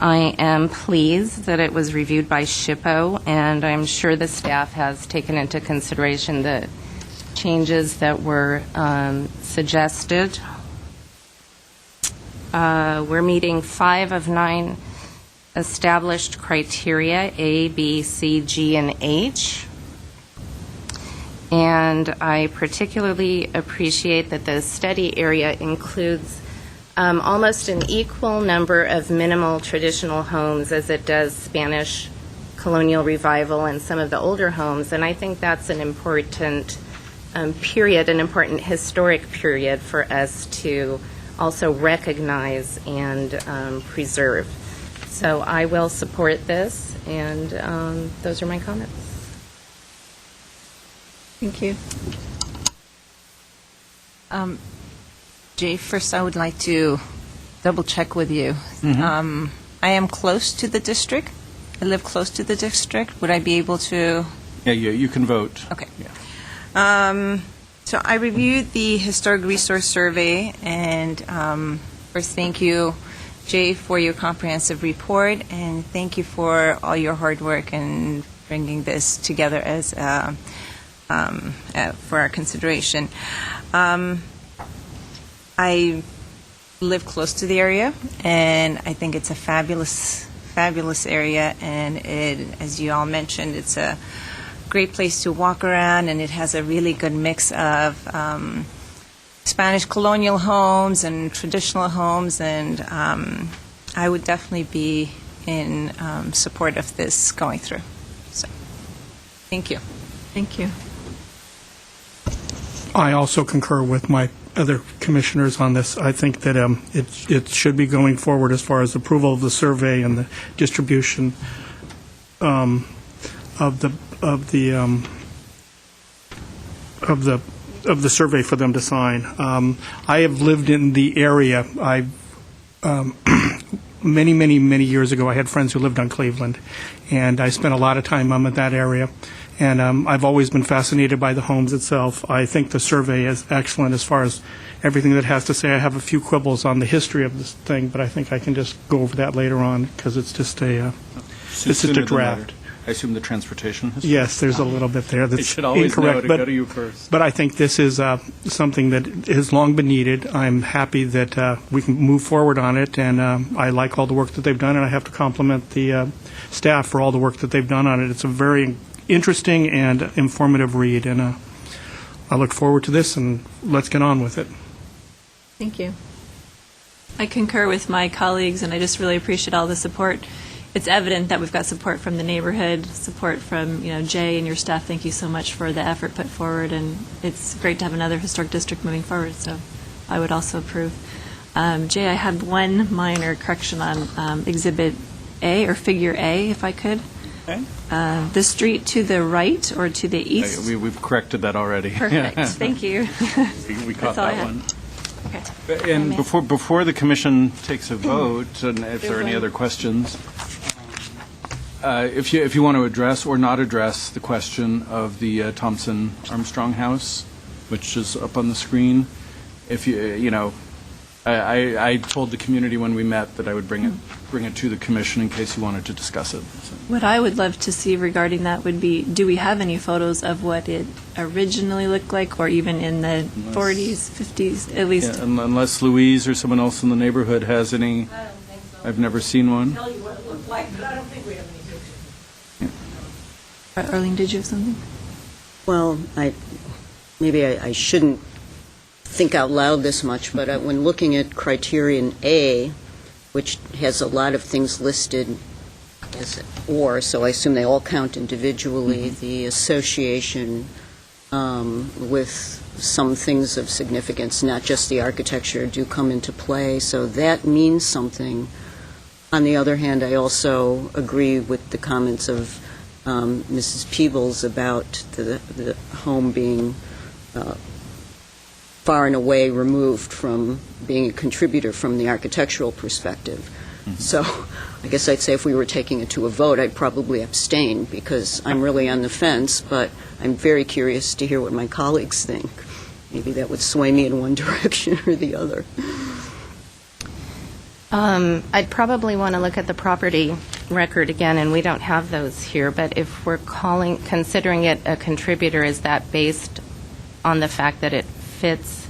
I am pleased that it was reviewed by SHPO, and I'm sure the staff has taken into consideration the changes that were suggested. We're meeting 5 of 9 established criteria, A, B, C, G, and H. And I particularly appreciate that the study area includes almost an equal number of minimal traditional homes as it does Spanish colonial revival and some of the older homes. And I think that's an important period, an important historic period for us to also recognize and preserve. So I will support this, and those are my comments. Thank you. Jay, first I would like to double check with you. I am close to the district. I live close to the district. Would I be able to? Yeah, you can vote. Okay. Yeah. So I reviewed the Historic Resource Survey, and first thank you, Jay, for your comprehensive report, and thank you for all your hard work in bringing this together as for our consideration. I live close to the area, and I think it's a fabulous area, and as you all mentioned, it's a great place to walk around, and it has a really good mix of Spanish colonial homes and traditional homes, and I would definitely be in support of this going through. So, thank you. Thank you. I also concur with my other commissioners on this. I think that it should be going forward as far as approval of the survey and the distribution of the survey for them to sign. I have lived in the area. Many years ago, I had friends who lived on Cleveland, and I spent a lot of time in that area. And I've always been fascinated by the homes itself. I think the survey is excellent as far as everything that it has to say. I have a few quibbles on the history of this thing, but I think I can just go over that later on because it's just a draft. I assume the transportation history? Yes, there's a little bit there that's you should always incorrect. know to go to you first. But I think this is something that has long been needed. I'm happy that we can move forward on it, and I like all the work that they've done, and I have to compliment the staff for all the work that they've done on it. It's a very interesting and informative read, and I look forward to this, and let's get on with it. Thank you. I concur with my colleagues, and I just really appreciate all the support. It's evident that we've got support from the neighborhood, support from Jay and your staff. Thank you so much for the effort put forward, and it's great to have another historic district moving forward, so I would also approve. Jay, I have one minor correction on Exhibit A, or Figure A, if I could. Okay. The street to the right or to the east? We've corrected that already. Perfect. Thank you. We caught that one. Okay. And before the commission takes a vote, and if there are any other questions, if you want to address or not address the question of the Thompson Armstrong House, which is up on the screen, if I told the community when we met that I would bring it to the commission in case you wanted to discuss it. So. What I would love to see regarding that would be, do we have any photos of what it originally looked like, or even in the 40s, 50s, at least? Yeah, unless Louise or someone else in the neighborhood has any. I don't think so. I've never seen one. Tell you what it looked like, but I don't think we have any pictures. Arlene, did you have something? Well, maybe I shouldn't think out loud this much, but when looking at criterion A, which has a lot of things listed as or, so I assume they all count individually, the association with some things of significance, not just the architecture, do come into play, so that means something. On the other hand, I also agree with the comments of Mrs. Peebles about the home being far and away removed from being a contributor from the architectural perspective. So I guess I'd say if we were taking it to a vote, I'd probably abstain, because I'm really on the fence, but I'm very curious to hear what my colleagues think. Maybe that would sway me in one direction or the other. I'd probably want to look at the property record again, and we don't have those here, but if we're considering it a contributor, is that based on the fact that it fits,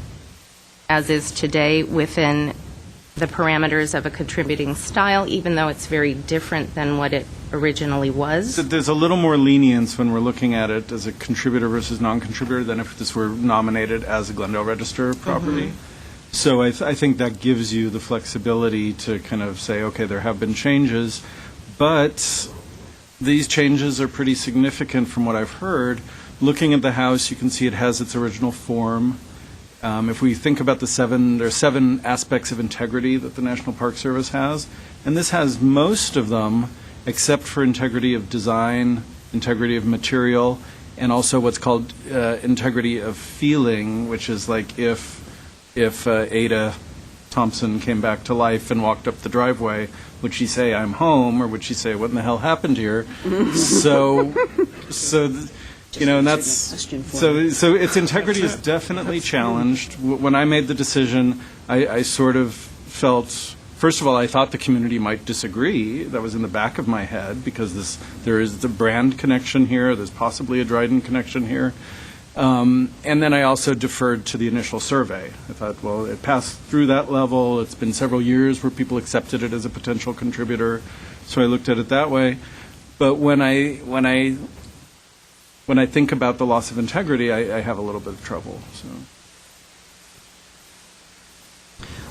as is today, within the parameters of a contributing style, even though it's very different than what it originally was? There's a little more lenience when we're looking at it as a contributor versus non-contributor than if this were nominated as a Glendale Register property. So I think that gives you the flexibility to kind of say, okay, there have been changes, but these changes are pretty significant from what I've heard. Looking at the house, you can see it has its original form. If we think about there are 7 aspects of integrity that the National Park Service has, and this has most of them except for integrity of design, integrity of material, and also what's called integrity of feeling, which is like if Ada Thompson came back to life and walked up the driveway, would she say, "I'm home," or would she say, "What in the hell happened here?" So you know, and that's so its integrity is definitely challenged. When I made the decision, I sort of felt, first of all, I thought the community might disagree. That was in the back of my head, because there is the brand connection here. There's possibly a Dryden connection here. And then I also deferred to the initial survey. I thought, well, it passed through that level. It's been several years where people accepted it as a potential contributor, so I looked at it that way. But when I think about the loss of integrity, I have a little bit of trouble. So.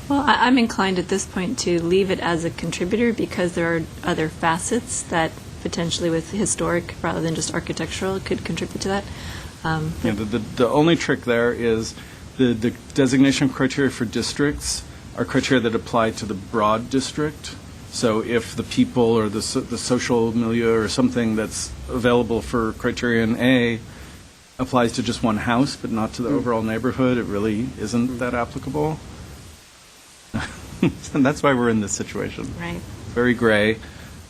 Well, I'm inclined at this point to leave it as a contributor, because there are other facets that potentially, with historic rather than just architectural, could contribute to that. Yeah, the only trick there is the designation criteria for districts are criteria that apply to the broad district. So if the people or the social milieu or something that's available for criterion A applies to just one house but not to the overall neighborhood, it really isn't that applicable. And that's why we're in this situation. Right. Very gray.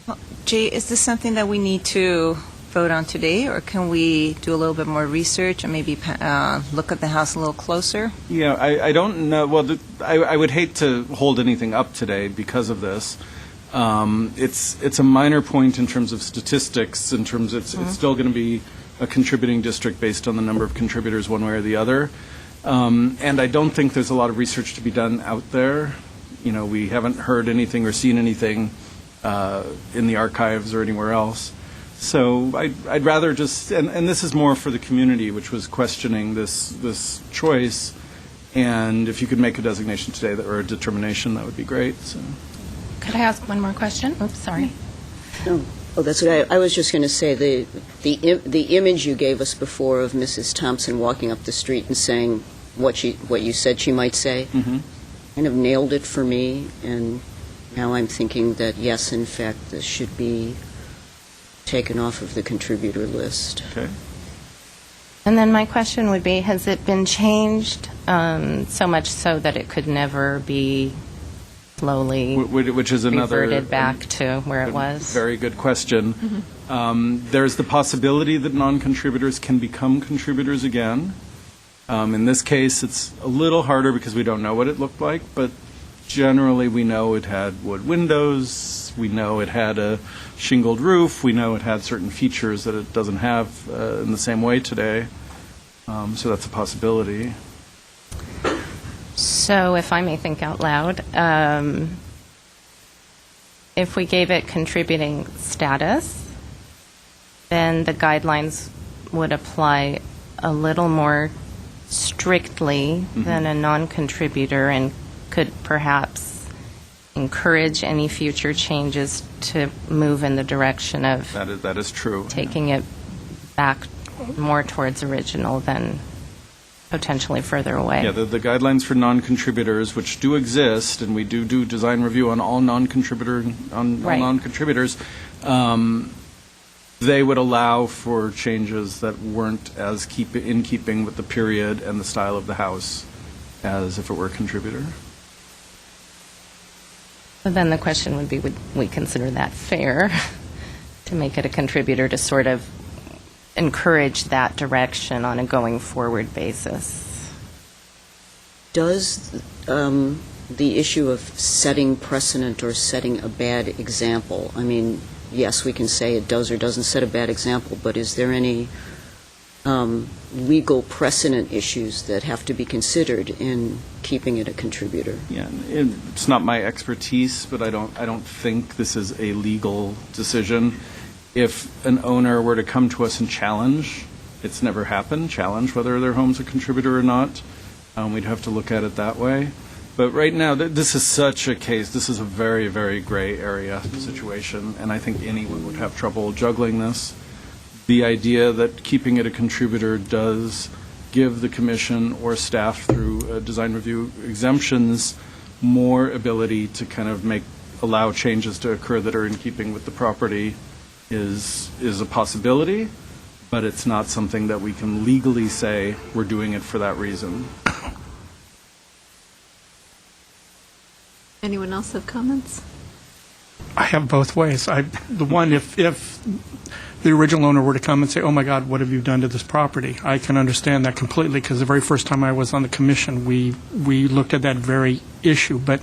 Well, Jay, is this something that we need to vote on today, or can we do a little bit more research and maybe look at the house a little closer? Yeah, I don't know. Well, I would hate to hold anything up today because of this. It's a minor point in terms of statistics, in terms of it's still going to be a contributing district based on the number of contributors one way or the other. And I don't think there's a lot of research to be done out there. You know, we haven't heard anything or seen anything in the archives or anywhere else. So I'd rather just, and this is more for the community, which was questioning this choice, and if you could make a designation today or a determination, that would be great. So. Could I ask one more question? Oops, sorry. No. Oh, that's what I was just going to say. The image you gave us before of Mrs. Thompson walking up the street and saying what you said she might say, kind of nailed it for me. And now I'm thinking that yes, in fact, this should be taken off of the contributor list. Okay. And then my question would be: has it been changed so much so that it could never be slowly which is another reverted back to where it was? Very good question. There's the possibility that non-contributors can become contributors again. In this case, it's a little harder because we don't know what it looked like, but generally we know it had wood windows, we know it had a shingled roof, we know it had certain features that it doesn't have in the same way today. So that's a possibility. So if I may think out loud, if we gave it contributing status, then the guidelines would apply a little more strictly than a non-contributor and could perhaps encourage any future changes to move in the direction of That is true. taking it back more towards original than potentially further away. Yeah, the guidelines for non-contributors, which do exist, and we do design review on all non-contributors, they would allow for changes that weren't as in keeping with the period and the style of the house as if it were a contributor. But then the question would be, would we consider that fair to make it a contributor to sort of encourage that direction on a going forward basis? Does the issue of setting precedent or setting a bad example, I mean, yes, we can say it does or doesn't set a bad example, but is there any legal precedent issues that have to be considered in keeping it a contributor? Yeah, it's not my expertise, but I don't think this is a legal decision. If an owner were to come to us and challenge, it's never happened, challenge whether their home's a contributor or not, we'd have to look at it that way. But right now, this is such a case, this is a very, very gray area situation, and I think anyone would have trouble juggling this. The idea that keeping it a contributor does give the commission or staff through design review exemptions more ability to kind of allow changes to occur that are in keeping with the property is a possibility, but it's not something that we can legally say we're doing it for that reason. Anyone else have comments? I have both ways. The one, if the original owner were to come and say, "Oh my God, what have you done to this property?" I can understand that completely, because the very first time I was on the commission, we looked at that very issue. But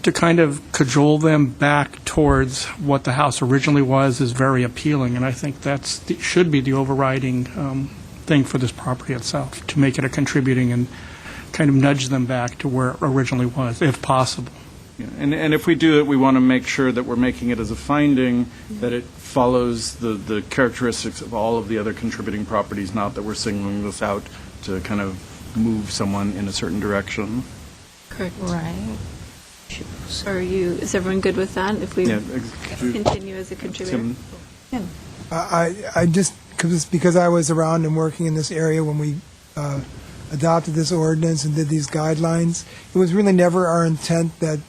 to kind of cajole them back towards what the house originally was is very appealing, and I think should be the overriding thing for this property itself, to make it a contributing and kind of nudge them back to where it originally was, if possible. Yeah, and if we do it, we want to make sure that we're making it as a finding, that it follows the characteristics of all of the other contributing properties, not that we're singling this out to kind of move someone in a certain direction. Correct. Right. Is everyone good with that, if we continue as a contributor? Tim? I just, because I was around and working in this area when we adopted this ordinance and did these guidelines, it was really never our intent that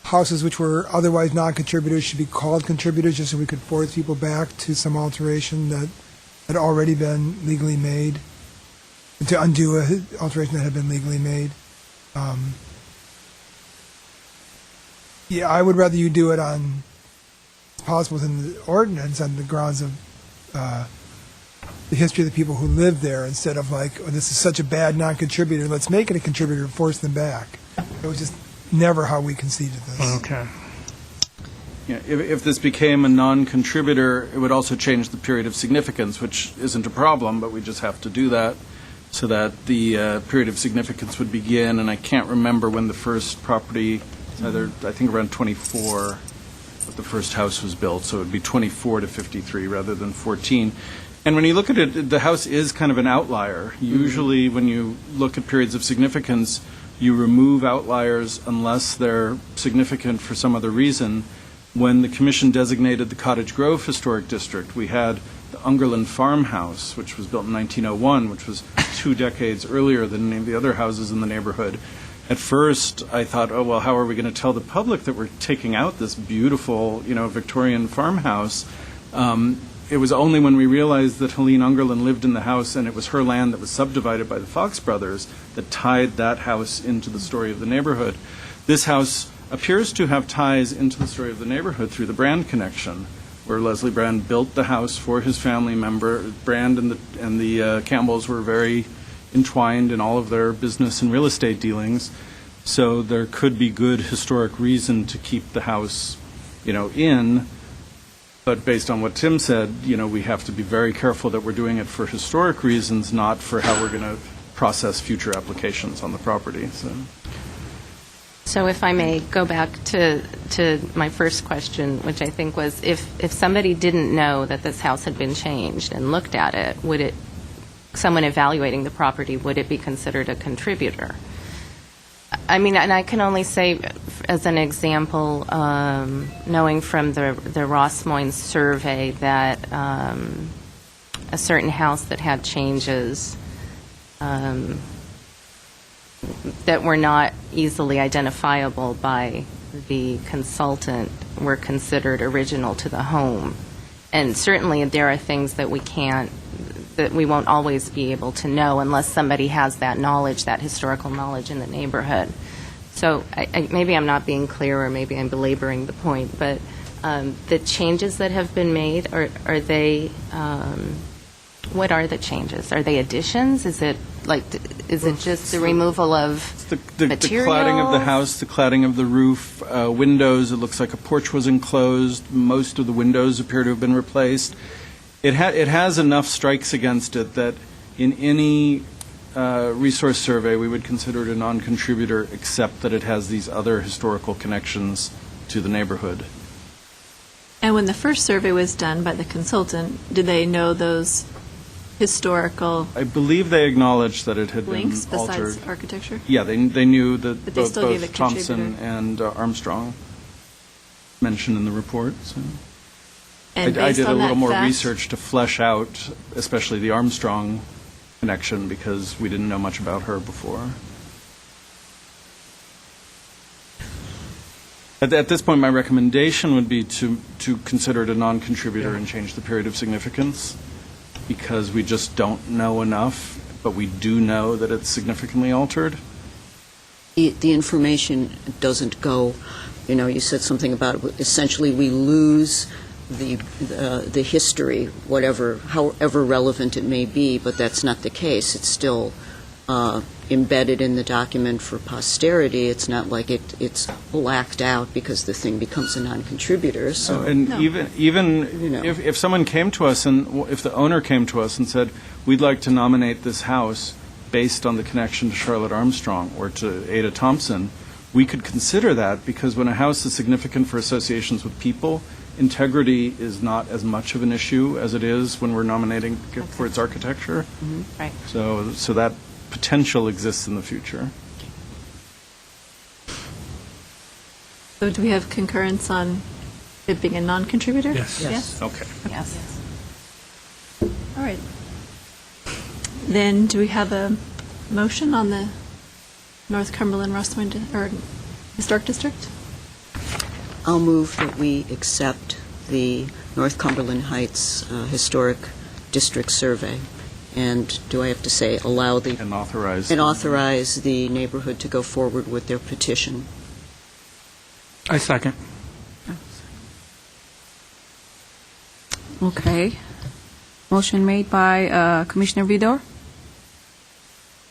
houses which were otherwise non-contributors should be called contributors, just so we could force people back to some alteration that had already been legally made, and to undo an alteration that had been legally made. Yeah, I would rather you do it on, if possible, within the ordinance on the grounds of the history of the people who live there, instead of like, oh, this is such a bad non-contributor, let's make it a contributor and force them back. It was just never how we conceived of this. Okay. Yeah, if this became a non-contributor, it would also change the period of significance, which isn't a problem, but we just have to do that so that the period of significance would begin. And I can't remember when the first property, I think around 24, that the first house was built, so it would be 24 to 53 rather than 14. And when you look at it, the house is kind of an outlier. Usually when you look at periods of significance, you remove outliers unless they're significant for some other reason. When the commission designated the Cottage Grove Historic District, we had the Ungerland Farmhouse, which was built in 1901, which was 2 decades earlier than any of the other houses in the neighborhood. At first, I thought, oh, well, how are we going to tell the public that we're taking out this beautiful, Victorian farmhouse? It was only when we realized that Helene Ungerland lived in the house and it was her land that was subdivided by the Fox brothers that tied that house into the story of the neighborhood. This house appears to have ties into the story of the neighborhood through the Brand connection, where Leslie Brand built the house for his family member. Brand and the Campbells were very entwined in all of their business and real estate dealings. So there could be good historic reason to keep the house, in. But based on what Tim said, we have to be very careful that we're doing it for historic reasons, not for how we're going to process future applications on the property. So if I may go back to my first question, which I think was, if somebody didn't know that this house had been changed and looked at it, someone evaluating the property, would it be considered a contributor? I mean, and I can only say, as an example, knowing from the Ross Moines survey that a certain house that had changes that were not easily identifiable by the consultant were considered original to the home. And certainly there are things that we won't always be able to know unless somebody has that knowledge, that historical knowledge in the neighborhood. So maybe I'm not being clear, or maybe I'm belaboring the point, but the changes that have been made, are they, what are the changes? Are they additions? Is it just the removal of material? The cladding of the house, the cladding of the roof, windows, it looks like a porch was enclosed. Most of the windows appear to have been replaced. It has enough strikes against it that in any resource survey we would consider it a non-contributor, except that it has these other historical connections to the neighborhood. And when the first survey was done by the consultant, did they know those historical I believe they acknowledged that it had links been altered. besides architecture? Yeah, they knew that But they still gave both it Thompson contributor. and Armstrong mentioned in the report. So. And I based did a on little that more fact- research to flesh out, especially the Armstrong connection, because we didn't know much about her before. At this point, my recommendation would be to consider it a non-contributor and change the period of significance, because we just don't know enough, but we do know that it's significantly altered. The information doesn't go, you said something about essentially we lose the history, however relevant it may be, but that's not the case. It's still embedded in the document for posterity. It's not like it's blacked out because the thing becomes a non-contributor. So, Even if someone came to us, and if the owner came to us and said, we'd like to nominate this house based on the connection to Charlotte Armstrong or to Ada Thompson, we could consider that, because when a house is significant for associations with people, integrity is not as much of an issue as it is when we're nominating for its architecture. Mm-hmm. Right. So that potential exists in the future. So do we have concurrence on it being a non-contributor? Yes. Okay. Yes. All right. Then do we have a motion on the North Cumberland Ross Moines or Historic District? I'll move that we accept the North Cumberland Heights Historic District Survey. And do I have to say allow the... And authorize. And authorize the neighborhood to go forward with their petition. I second. Okay. Motion made by Commissioner Vidor?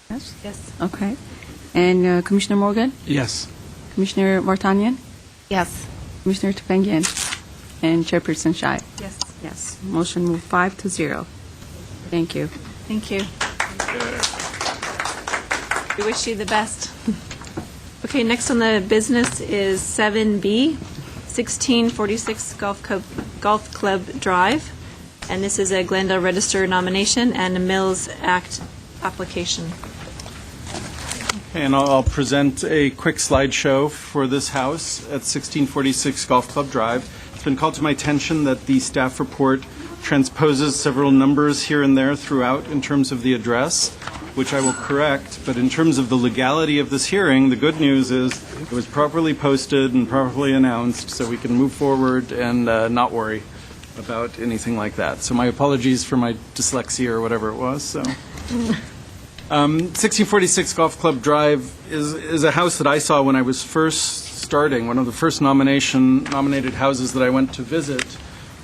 Yes? Yes. Okay. And Commissioner Morgan? Yes. Commissioner Vartanian? Yes. Commissioner Tupengian? And Chairperson Shai? Yes. Yes. Motion moved 5-0. Thank you. Thank you. We wish you the best. Okay, next on the business is 7B, 1646 Golf Club Drive. And this is a Glendale Register nomination and a Mills Act application. And I'll present a quick slideshow for this house at 1646 Golf Club Drive. It's been called to my attention that the staff report transposes several numbers here and there throughout in terms of the address, which I will correct. But in terms of the legality of this hearing, the good news is it was properly posted and properly announced, so we can move forward and not worry about anything like that. So my apologies for my dyslexia or whatever it was. So. 1646 Golf Club Drive is a house that I saw when I was first starting. One of the first nominated houses that I went to visit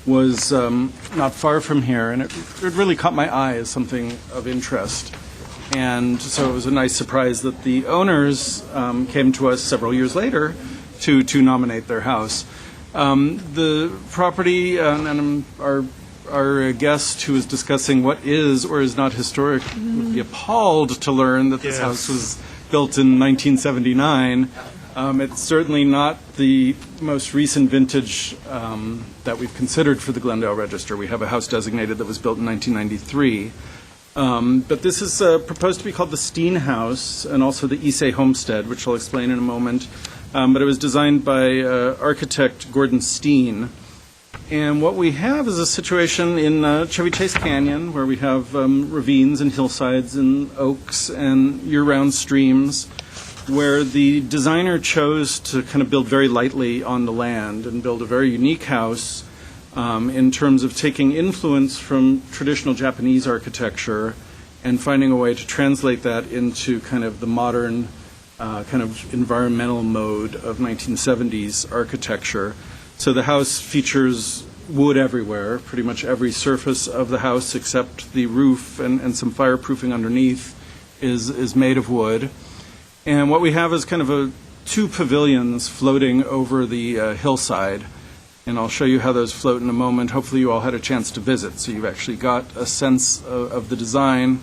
was not far from here, and it really caught my eye as something of interest. And so it was a nice surprise that the owners came to us several years later to nominate their house. The property, and our guest who is discussing what is or is not historic would be appalled to learn that this house was built in 1979. It's certainly not the most recent vintage that we've considered for the Glendale Register. We have a house designated that was built in 1993. But this is proposed to be called the Steen House and also the Issei Homestead, which I'll explain in a moment. But it was designed by architect Gordon Steen. And what we have is a situation in Chevy Chase Canyon where we have ravines and hillsides and oaks and year-round streams where the designer chose to kind of build very lightly on the land and build a very unique house in terms of taking influence from traditional Japanese architecture and finding a way to translate that into kind of the modern kind of environmental mode of 1970s architecture. So the house features wood everywhere, pretty much every surface of the house except the roof and some fireproofing underneath is made of wood. And what we have is kind of two pavilions floating over the hillside. And I'll show you how those float in a moment. Hopefully you all had a chance to visit, so you've actually got a sense of the design.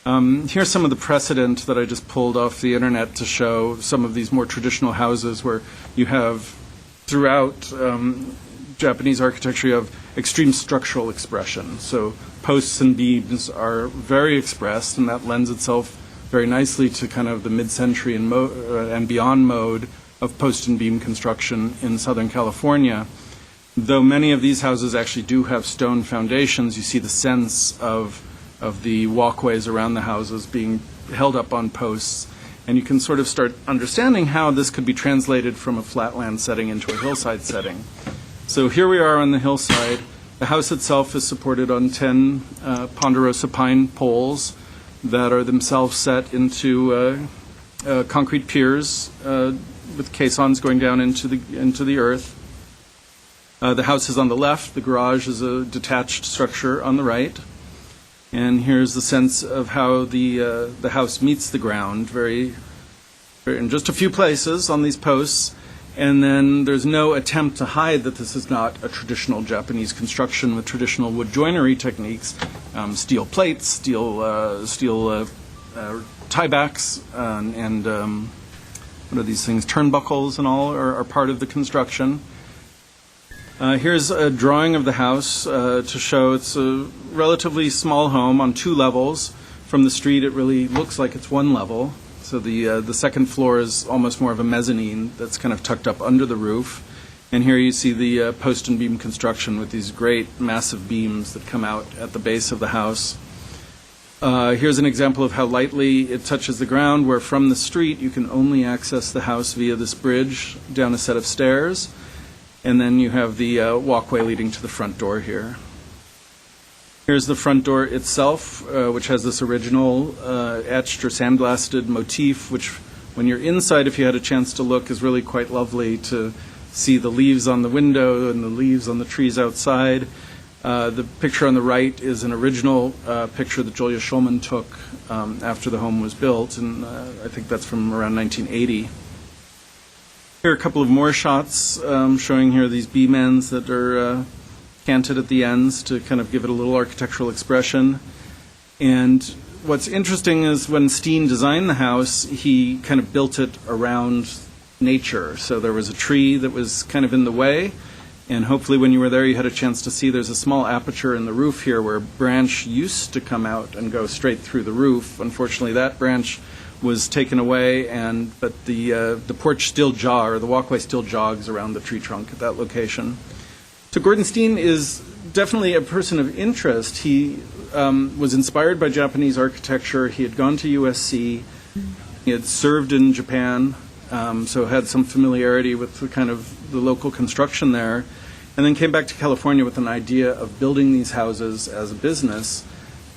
Here's some of the precedent that I just pulled off the internet to show some of these more traditional houses where you have throughout Japanese architecture, you have extreme structural expression. So posts and beams are very expressed, and that lends itself very nicely to kind of the mid-century and beyond mode of post and beam construction in Southern California. Though many of these houses actually do have stone foundations, you see the sense of the walkways around the houses being held up on posts. And you can sort of start understanding how this could be translated from a flatland setting into a hillside setting. So here we are on the hillside. The house itself is supported on 10 ponderosa pine poles that are themselves set into concrete piers with caissons going down into the earth. The house is on the left. The garage is a detached structure on the right. And here's the sense of how the house meets the ground, very in just a few places on these posts. And then there's no attempt to hide that this is not a traditional Japanese construction with traditional wood joinery techniques. Steel plates, steel tiebacks, and what are these things? Turnbuckles and all are part of the construction. Here's a drawing of the house to show it's a relatively small home on 2 levels. From the street, it really looks like it's 1 level. So the second floor is almost more of a mezzanine that's kind of tucked up under the roof. And here you see the post and beam construction with these great massive beams that come out at the base of the house. Here's an example of how lightly it touches the ground, where from the street you can only access the house via this bridge down a set of stairs. And then you have the walkway leading to the front door here. Here's the front door itself, which has this original etched or sandblasted motif, which when you're inside, if you had a chance to look, is really quite lovely to see the leaves on the window and the leaves on the trees outside. The picture on the right is an original picture that Julia Schulman took after the home was built, and I think that's from around 1980. Here are a couple of more shots showing here these beam ends that are canted at the ends to kind of give it a little architectural expression. And what's interesting is when Steen designed the house, he kind of built it around nature. So there was a tree that was kind of in the way, and hopefully when you were there you had a chance to see there's a small aperture in the roof here where a branch used to come out and go straight through the roof. Unfortunately, that branch was taken away, but the porch still the walkway still jogs around the tree trunk at that location. So Gordon Steen is definitely a person of interest. He was inspired by Japanese architecture. He had gone to USC. He had served in Japan, so had some familiarity with the local construction there, and then came back to California with an idea of building these houses as a business.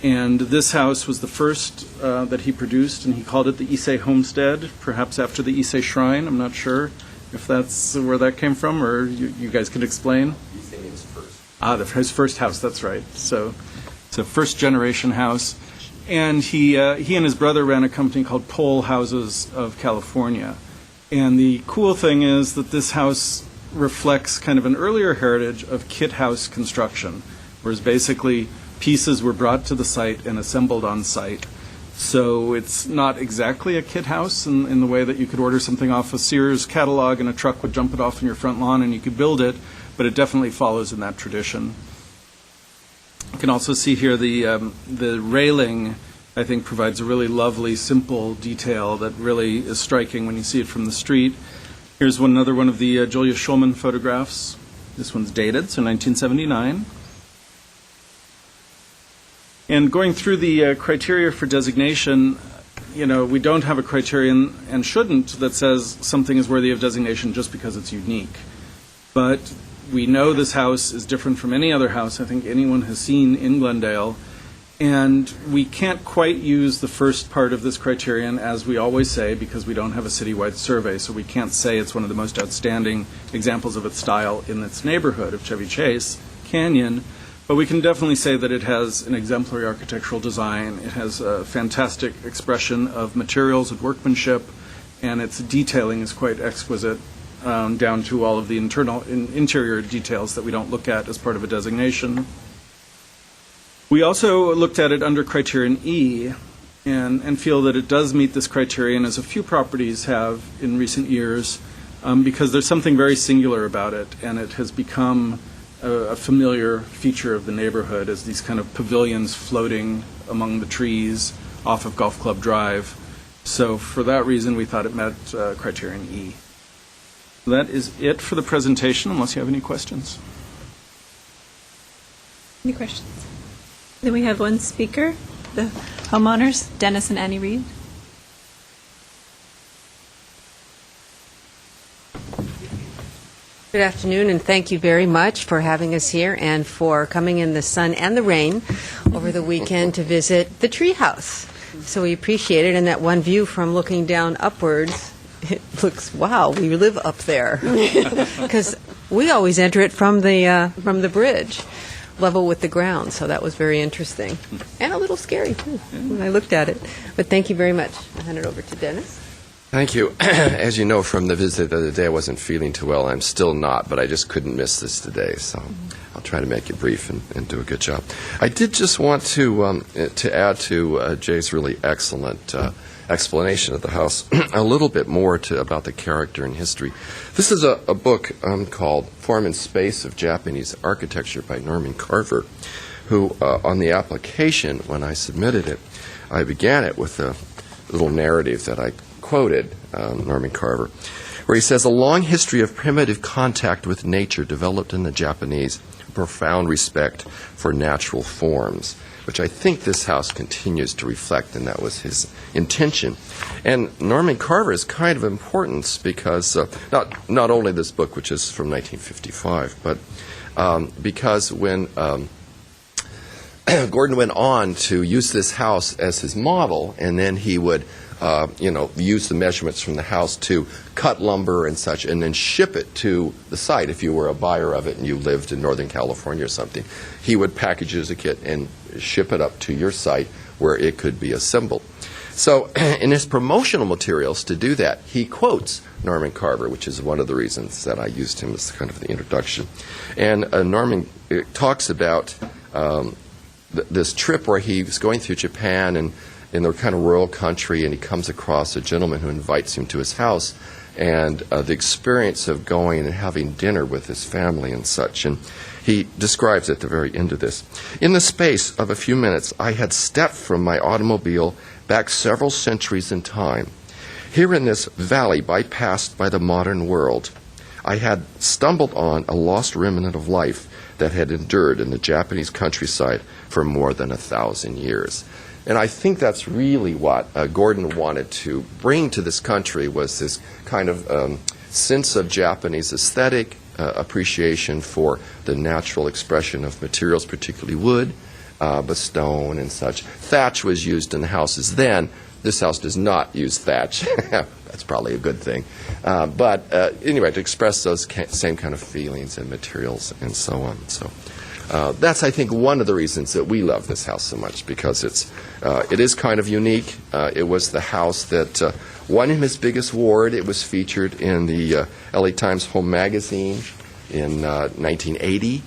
And this house was the first that he produced, and he called it the Issei Homestead, perhaps after the Issei Shrine. I'm not sure if that's where that came from, or you guys can explain. Issei means first. His first house, that's right. So it's a first-generation house. And he and his brother ran a company called Pole Houses of California. And the cool thing is that this house reflects kind of an earlier heritage of kit house construction, whereas basically pieces were brought to the site and assembled on site. So it's not exactly a kit house in the way that you could order something off a Sears catalog and a truck would jump it off in your front lawn and you could build it, but it definitely follows in that tradition. You can also see here the railing, I think, provides a really lovely, simple detail that really is striking when you see it from the street. Here's another one of the Julia Schulman photographs. This one's dated, so 1979. And going through the criteria for designation, we don't have a criterion, and shouldn't, that says something is worthy of designation just because it's unique. But we know this house is different from any other house I think anyone has seen in Glendale, and we can't quite use the first part of this criterion, as we always say, because we don't have a citywide survey, so we can't say it's one of the most outstanding examples of its style in its neighborhood of Chevy Chase Canyon. But we can definitely say that it has an exemplary architectural design. It has a fantastic expression of materials and workmanship, and its detailing is quite exquisite, down to all of the interior details that we don't look at as part of a designation. We also looked at it under criterion E and feel that it does meet this criterion, as a few properties have in recent years, because there's something very singular about it, and it has become a familiar feature of the neighborhood as these kind of pavilions floating among the trees off of Golf Club Drive. So for that reason, we thought it met criterion E. That is it for the presentation, unless you have any questions. Any questions? Then we have one speaker, the homeowners, Dennis and Annie Reed. Good afternoon, and thank you very much for having us here and for coming in the sun and the rain over the weekend to visit the treehouse. So we appreciate it, and that one view from looking down upwards, it looks, wow, we live up there. Because we always enter it from the bridge, level with the ground, so that was very interesting. And a little scary, too, when I looked at it. But thank you very much. I'll hand it over to Dennis. Thank you. As you know from the visit the other day, I wasn't feeling too well. I'm still not, but I just couldn't miss this today, so I'll try to make it brief and do a good job. I did just want to add to Jay's really excellent explanation of the house a little bit more about the character and history. This is a book called Form and Space of Japanese Architecture by Norman Carver, who on the application, when I submitted it, I began it with a little narrative that I quoted Norman Carver, where he says, a long history of primitive contact with nature developed in the Japanese profound respect for natural forms, which I think this house continues to reflect, and that was his intention. And Norman Carver is kind of important because not only this book, which is from 1955, but because when Gordon went on to use this house as his model, and then he would use the measurements from the house to cut lumber and such, and then ship it to the site. If you were a buyer of it and you lived in Northern California or something, he would package it as a kit and ship it up to your site where it could be assembled. So in his promotional materials to do that, he quotes Norman Carver, which is one of the reasons that I used him as kind of the introduction. And Norman talks about this trip where he was going through Japan and in the kind of rural country, and he comes across a gentleman who invites him to his house, and the experience of going and having dinner with his family and such. And he describes at the very end of this, in the space of a few minutes, I had stepped from my automobile back several centuries in time. Here in this valley bypassed by the modern world, I had stumbled on a lost remnant of life that had endured in the Japanese countryside for more than 1,000 years. And I think that's really what Gordon wanted to bring to this country, was this kind of sense of Japanese aesthetic, appreciation for the natural expression of materials, particularly wood, but stone and such. Thatch was used in the houses then. This house does not use thatch. That's probably a good thing. But anyway, to express those same kind of feelings and materials and so on. So That's, I think, one of the reasons that we love this house so much, because it is kind of unique. It was the house that won him his biggest award. It was featured in the LA Times Home Magazine in 1980.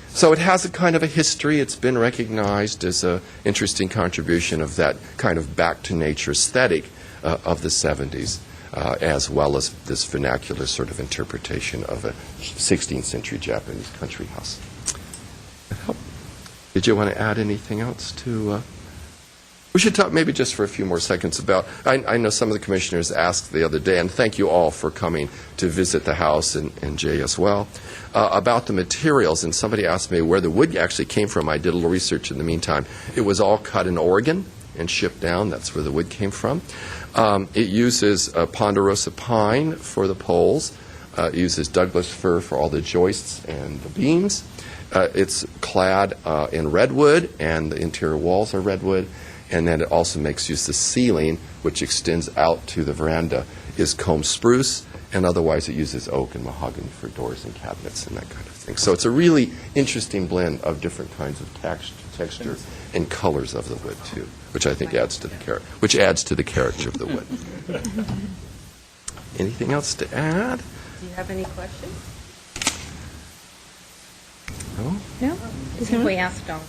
So it has a kind of a history. It's been recognized as an interesting contribution of that kind of back-to-nature aesthetic of the 70s, as well as this vernacular sort of interpretation of a 16th century Japanese country house. Did you want to add anything else to... We should talk maybe just for a few more seconds about, I know some of the commissioners asked the other day, and thank you all for coming to visit the house, and Jay as well, about the materials. And somebody asked me where the wood actually came from. I did a little research in the meantime. It was all cut in Oregon and shipped down. That's where the wood came from. It uses ponderosa pine for the poles. It uses Douglas fir for all the joists and the beams. It's clad in redwood, and the interior walls are redwood. And then it also makes use of the ceiling, which extends out to the veranda, is comb spruce, and otherwise it uses oak and mahogany for doors and cabinets and that kind of thing. So it's a really interesting blend of different kinds of texture and colors of the wood too, which I think adds to the character of the wood. Anything else to add? Do you have any questions? No? No? I think we asked all.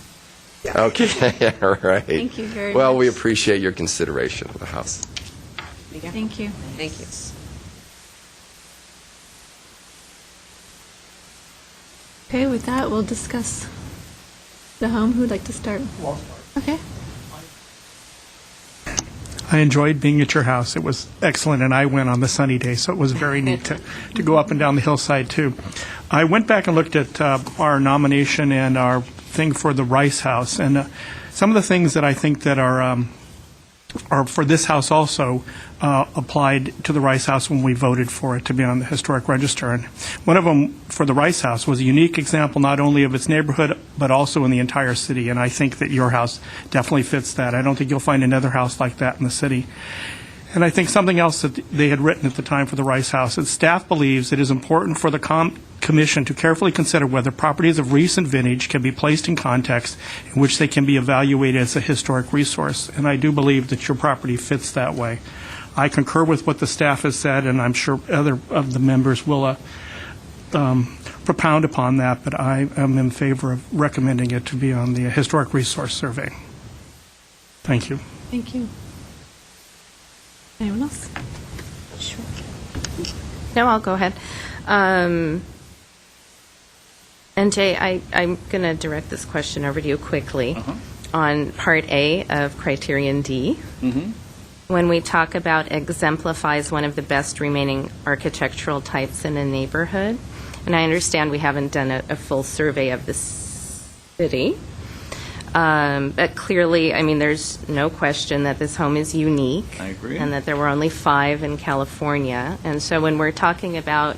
Okay, all right. Thank you very Well, much. we appreciate your consideration of the house. Thank you. Thank you. Okay, with that, we'll discuss the home. Who would like to start? Okay. I enjoyed being at your house. It was excellent, and I went on the sunny day, so it was very neat to go up and down the hillside, too. I went back and looked at our nomination and our thing for the Rice House, and some of the things that I think that are for this house also applied to the Rice House when we voted for it to be on the Historic Register. And one of them for the Rice House was a unique example not only of its neighborhood, but also in the entire city, and I think that your house definitely fits that. I don't think you'll find another house like that in the city. And I think something else that they had written at the time for the Rice House is staff believes it is important for the Commission to carefully consider whether properties of recent vintage can be placed in context in which they can be evaluated as a historic resource. And I do believe that your property fits that way. I concur with what the staff has said, and I'm sure other of the members will propound upon that, but I am in favor of recommending it to be on the Historic Resource Survey. Thank you. Thank you. Anyone else? Sure. No, I'll go ahead. And Jay, I'm going to direct this question over to you quickly. On Part A of Criterion D. Mm-hmm. When we talk about exemplifies one of the best remaining architectural types in a neighborhood, and I understand we haven't done a full survey of the city, but clearly, I mean, there's no question that this home is unique. I agree. And that there were only 5 in California. And so when we're talking about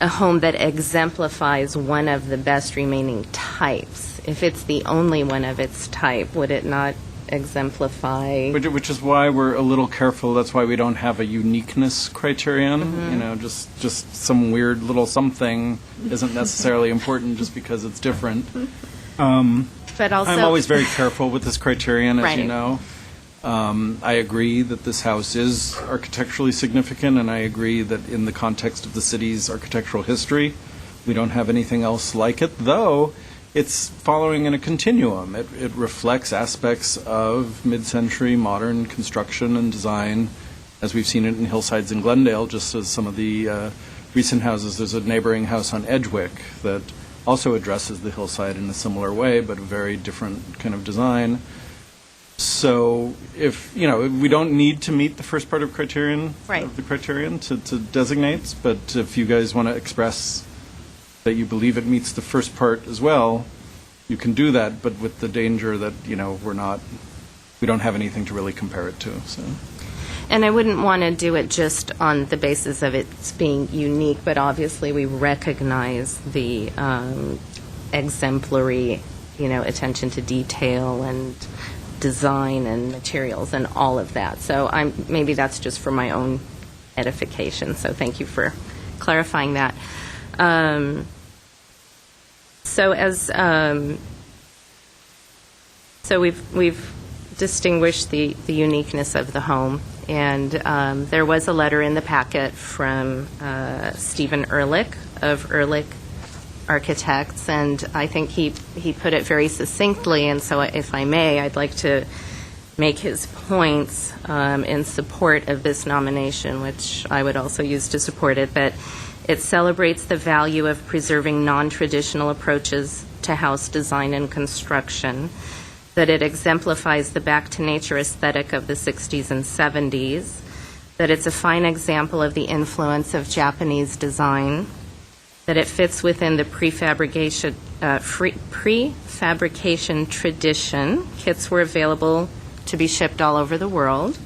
a home that exemplifies one of the best remaining types, if it's the only one of its type, would it not exemplify? Which is why we're a little careful. That's why we don't have a uniqueness criterion. Mm-hmm. You know, just some weird little something isn't necessarily important just because it's different. But also, I'm always very careful with this criterion, as Right. you know. I agree that this house is architecturally significant, and I agree that in the context of the city's architectural history, we don't have anything else like it, though it's following in a continuum. It reflects aspects of mid-century modern construction and design, as we've seen it in Hillsides in Glendale, just as some of the recent houses. There's a neighboring house on Edgewick that also addresses the hillside in a similar way, but a very different kind of design. So if, you know, we don't need to meet the first part of criterion, Right. of the criterion to designate, but if you guys want to express that you believe it meets the first part as well, you can do that, but with the danger that, you know, we don't have anything to really compare it to, so. and I wouldn't want to do it just on the basis of it being unique, but obviously we recognize the exemplary, you know, attention to detail and design and materials and all of that. So maybe that's just for my own edification. So thank you for clarifying that. So we've distinguished the uniqueness of the home, and there was a letter in the packet from Stephen Ehrlich of Ehrlich Architects, and I think he put it very succinctly, and so if I may, I'd like to make his points in support of this nomination, which I would also use to support it, that it celebrates the value of preserving non-traditional approaches to house design and construction, that it exemplifies the back-to-nature aesthetic of the 60s and 70s, that it's a fine example of the influence of Japanese design, that it fits within the prefabrication tradition. Kits were available to be shipped all over the world,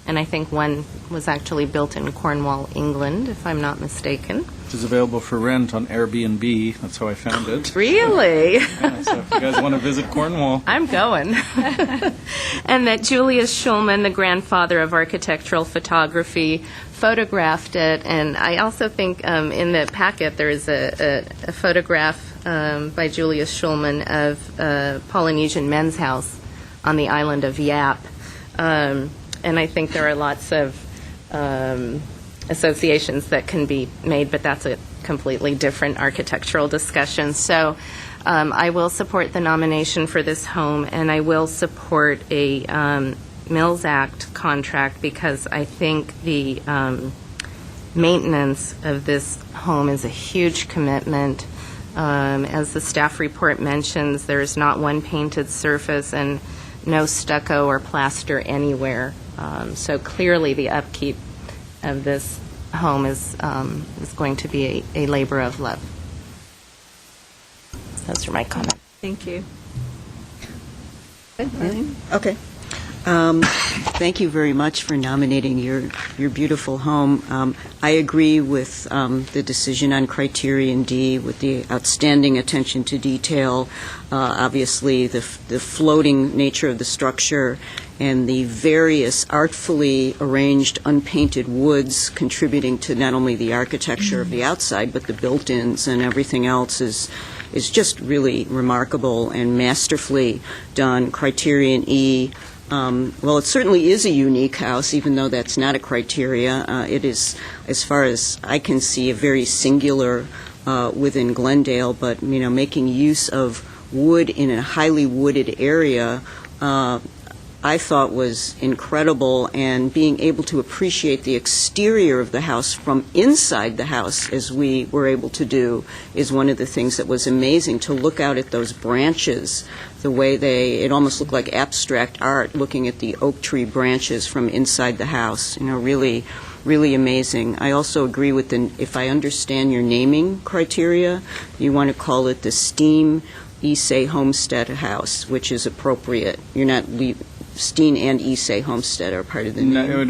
and I think one was actually built in Cornwall, England, if I'm not mistaken. Which is available for rent on Airbnb. That's how I found it. Really? Yeah, so if you guys want to visit Cornwall. I'm going. And that Julius Schulman, the grandfather of architectural photography, photographed it. And I also think in the packet there is a photograph by Julius Schulman of a Polynesian men's house on the island of Yap. And I think there are lots of associations that can be made, but that's a completely different architectural discussion. So I will support the nomination for this home, and I will support a Mills Act contract because I think the maintenance of this home is a huge commitment. As the staff report mentions, there is not one painted surface and no stucco or plaster anywhere. So clearly the upkeep of this home is going to be a labor of love. Those are my comments. Thank you. Okay. Thank you very much for nominating your beautiful home. I agree with the decision on criterion D with the outstanding attention to detail, obviously the floating nature of the structure and the various artfully arranged unpainted woods contributing to not only the architecture of the outside but the built-ins and everything else is just really remarkable and masterfully done. Criterion E, well, it certainly is a unique house, even though that's not a criteria. It is, as far as I can see, a very singular within Glendale, but, making use of wood in a highly wooded area I thought was incredible, and being able to appreciate the exterior of the house from inside the house, as we were able to do, is one of the things that was amazing, to look out at those branches, the way it almost looked like abstract art, looking at the oak tree branches from inside the house, really, really amazing. I also agree with if I understand your naming criteria, you want to call it the Steam Issei Homestead House, which is appropriate. You're not Steen and Issei Homestead are part of the name.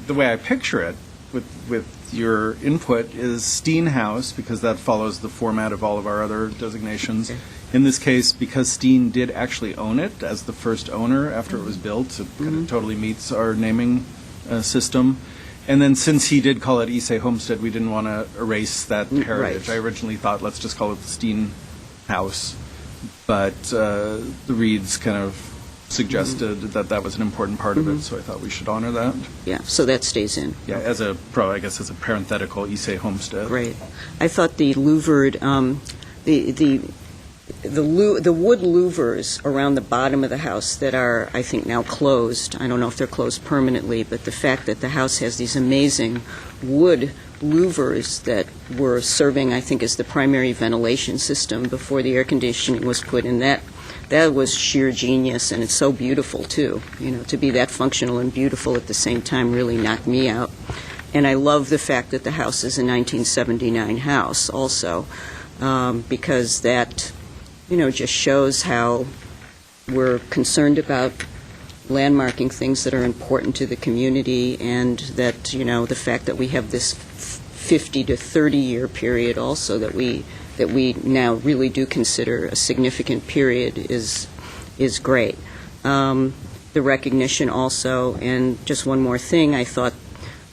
The way I picture it with your input is Steen House, because that follows the format of all of our other designations. Okay. In this case, because Steen did actually own it as the first owner after it was built, it kind of totally meets our naming system. And then since he did call it Issei Homestead, we didn't want to erase that heritage. Right. I originally thought, let's just call it the Steen House. But the Reeds kind of suggested that was an important part of it, so I thought we should honor that. Yeah, so that stays in. Yeah, as a parenthetical Issei Homestead. Great. I thought the louvered, the wood louvers around the bottom of the house that are, I think, now closed. I don't know if they're closed permanently, but the fact that the house has these amazing wood louvers that were serving, I think, as the primary ventilation system before the air conditioning was put in, that was sheer genius, and it's so beautiful, too. To be that functional and beautiful at the same time really knocked me out. And I love the fact that the house is a 1979 house also, because that, just shows how we're concerned about landmarking things that are important to the community, and that, the fact that we have this 50 to 30 year period also that we now really do consider a significant period is great. The recognition also, and just one more thing, I thought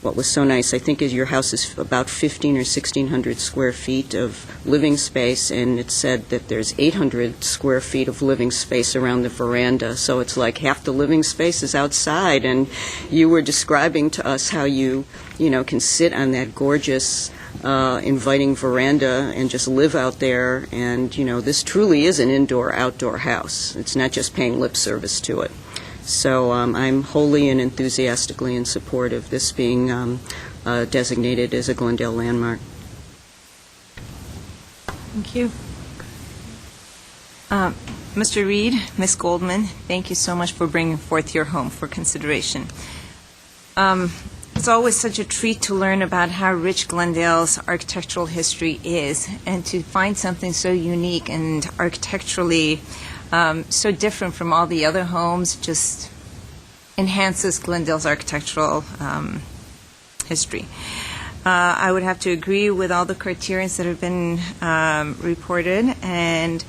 what was so nice, I think, is your house is about 1,500 or 1,600 square feet of living space, and it said that there's 800 square feet of living space around the veranda, so it's like half the living space is outside, and you were describing to us how you can sit on that gorgeous, inviting veranda and just live out there, and, this truly is an indoor-outdoor house. It's not just paying lip service to it. So I'm wholly and enthusiastically in support of this being designated as a Glendale landmark. Thank you. Mr. Reed, Ms. Goldman, thank you so much for bringing forth your home for consideration. It's always such a treat to learn about how rich Glendale's architectural history is, and to find something so unique and architecturally so different from all the other homes just enhances Glendale's architectural history. I would have to agree with all the criteria that have been reported, and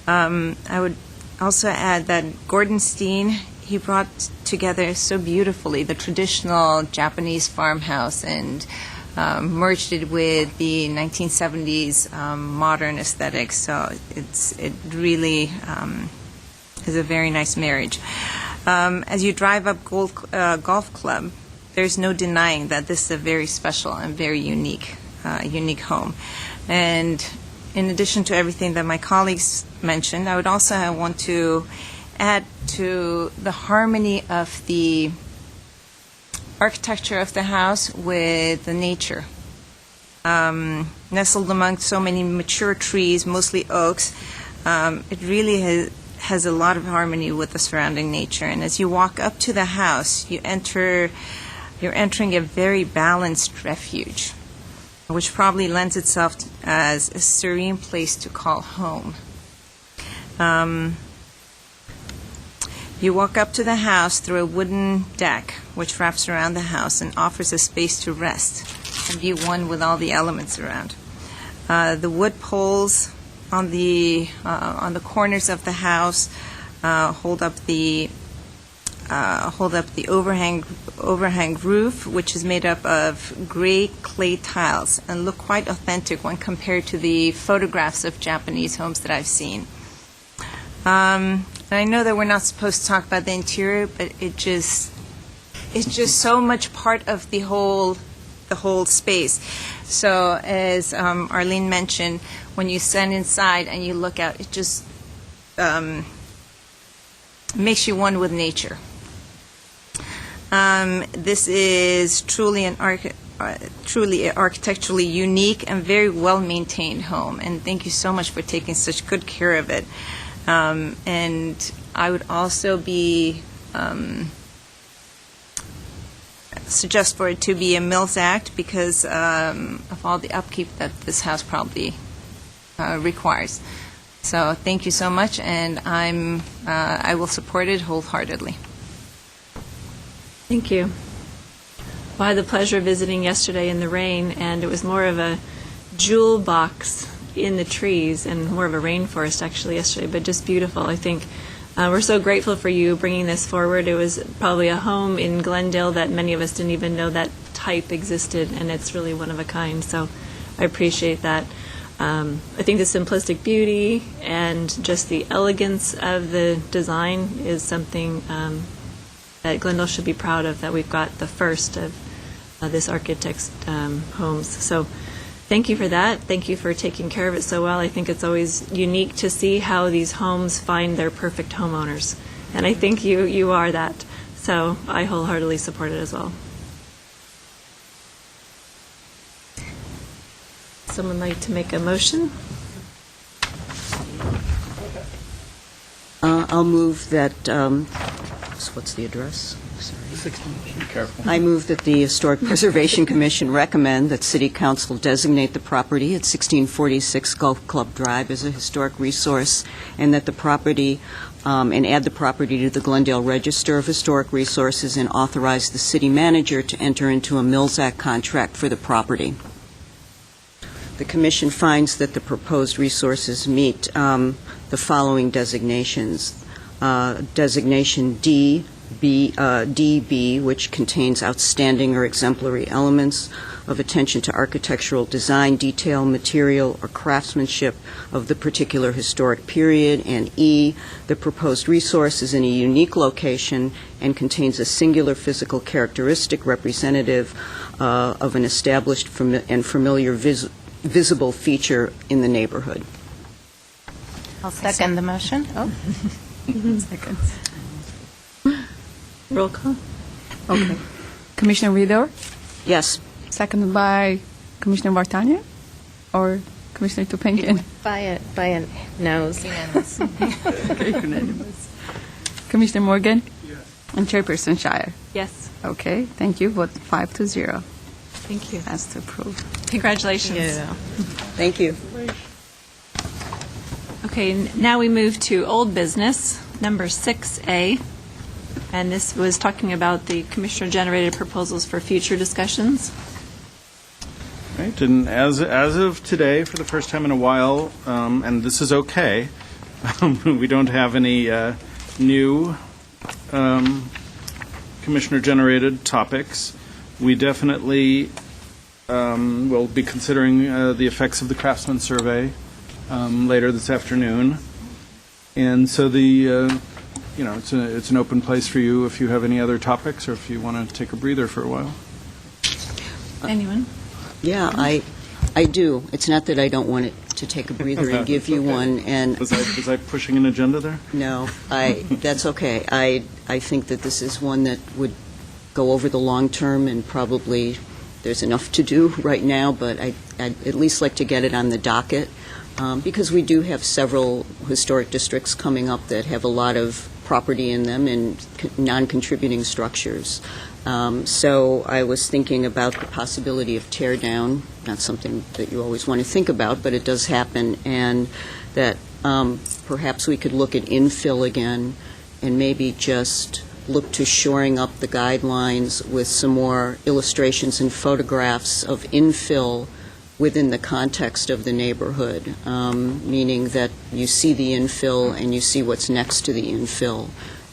I would also add that Gordon Steen, he brought together so beautifully the traditional Japanese farmhouse and merged it with the 1970s modern aesthetics. So it really is a very nice marriage. As you drive up Golf Club, there's no denying that this is a very special and very unique home. And in addition to everything that my colleagues mentioned, I would also want to add to the harmony of the architecture of the house with the nature. Nestled among so many mature trees, mostly oaks, it really has a lot of harmony with the surrounding nature. And as you walk up to the house, you're entering a very balanced refuge, which probably lends itself as a serene place to call home. You walk up to the house through a wooden deck, which wraps around the house and offers a space to rest and be one with all the elements around. The wood poles on the corners of the house hold up the overhang roof, which is made up of gray clay tiles and look quite authentic when compared to the photographs of Japanese homes that I've seen. And I know that we're not supposed to talk about the interior, but it's just so much part of the whole space. So as Arlene mentioned, when you stand inside and you look out, it just makes you one with nature. This is truly truly architecturally unique and very well maintained home, and thank you so much for taking such good care of it. And I would also suggest for it to be a Mills Act because of all the upkeep that this house probably requires. So thank you so much, and I will support it wholeheartedly. Thank you. Well, I had the pleasure of visiting yesterday in the rain, and it was more of a jewel box in the trees and more of a rainforest actually yesterday, but just beautiful. I think we're so grateful for you bringing this forward. It was probably a home in Glendale that many of us didn't even know that type existed, and it's really one of a kind, so I appreciate that. I think the simplistic beauty and just the elegance of the design is something that Glendale should be proud of, that we've got the first of this architect's homes. So thank you for that. Thank you for taking care of it so well. I think it's always unique to see how these homes find their perfect homeowners, and I think you are that. So I wholeheartedly support it as well. Someone like to make a motion? I'll move that, what's the address? Sorry. 16. Be careful. I move that the Historic Preservation Commission recommend that City Council designate the property at 1646 Golf Club Drive as a historic resource, and that the property, and add the property to the Glendale Register of Historic Resources, and authorize the city manager to enter into a Mills Act contract for the property. The Commission finds that the proposed resources meet the following designations. Designation D, DB, which contains outstanding or exemplary elements of attention to architectural design, detail, material, or craftsmanship of the particular historic period, and E, the proposed resource is in a unique location and contains a singular physical characteristic representative of an established and familiar visible feature in the neighborhood. I'll second the motion. Oh. Seconds. Roll call. Okay. Commissioner Vidor? Yes. Seconded by Commissioner Vartanian or Commissioner Tupenkin? By a nose. Unanimous. Okay, unanimous. Commissioner Morgan? Yes. And Chairperson Shire? Yes. Okay, thank you. Vote 5-0. Thank you. Has to approve. Congratulations. Yeah. Thank you. Okay, now we move to old business, number 6A. And this was talking about the commissioner-generated proposals for future discussions. Right, and as of today, for the first time in a while, and this is okay, we don't have any new commissioner-generated topics. We definitely will be considering the effects of the Craftsman Survey later this afternoon, and so it's an open place for you if you have any other topics or if you want to take a breather for a while. Anyone? Yeah, I do. It's not that I don't want it to take a breather and give you one. And was I pushing an agenda there? No, that's okay. I think that this is one that would go over the long term, and probably there's enough to do right now, but I'd at least like to get it on the docket, because we do have several historic districts coming up that have a lot of property in them and non-contributing structures. So I was thinking about the possibility of tear down, not something that you always want to think about, but it does happen, and that perhaps we could look at infill again and maybe just look to shoring up the guidelines with some more illustrations and photographs of infill within the context of the neighborhood, meaning that you see the infill and you see what's next to the infill,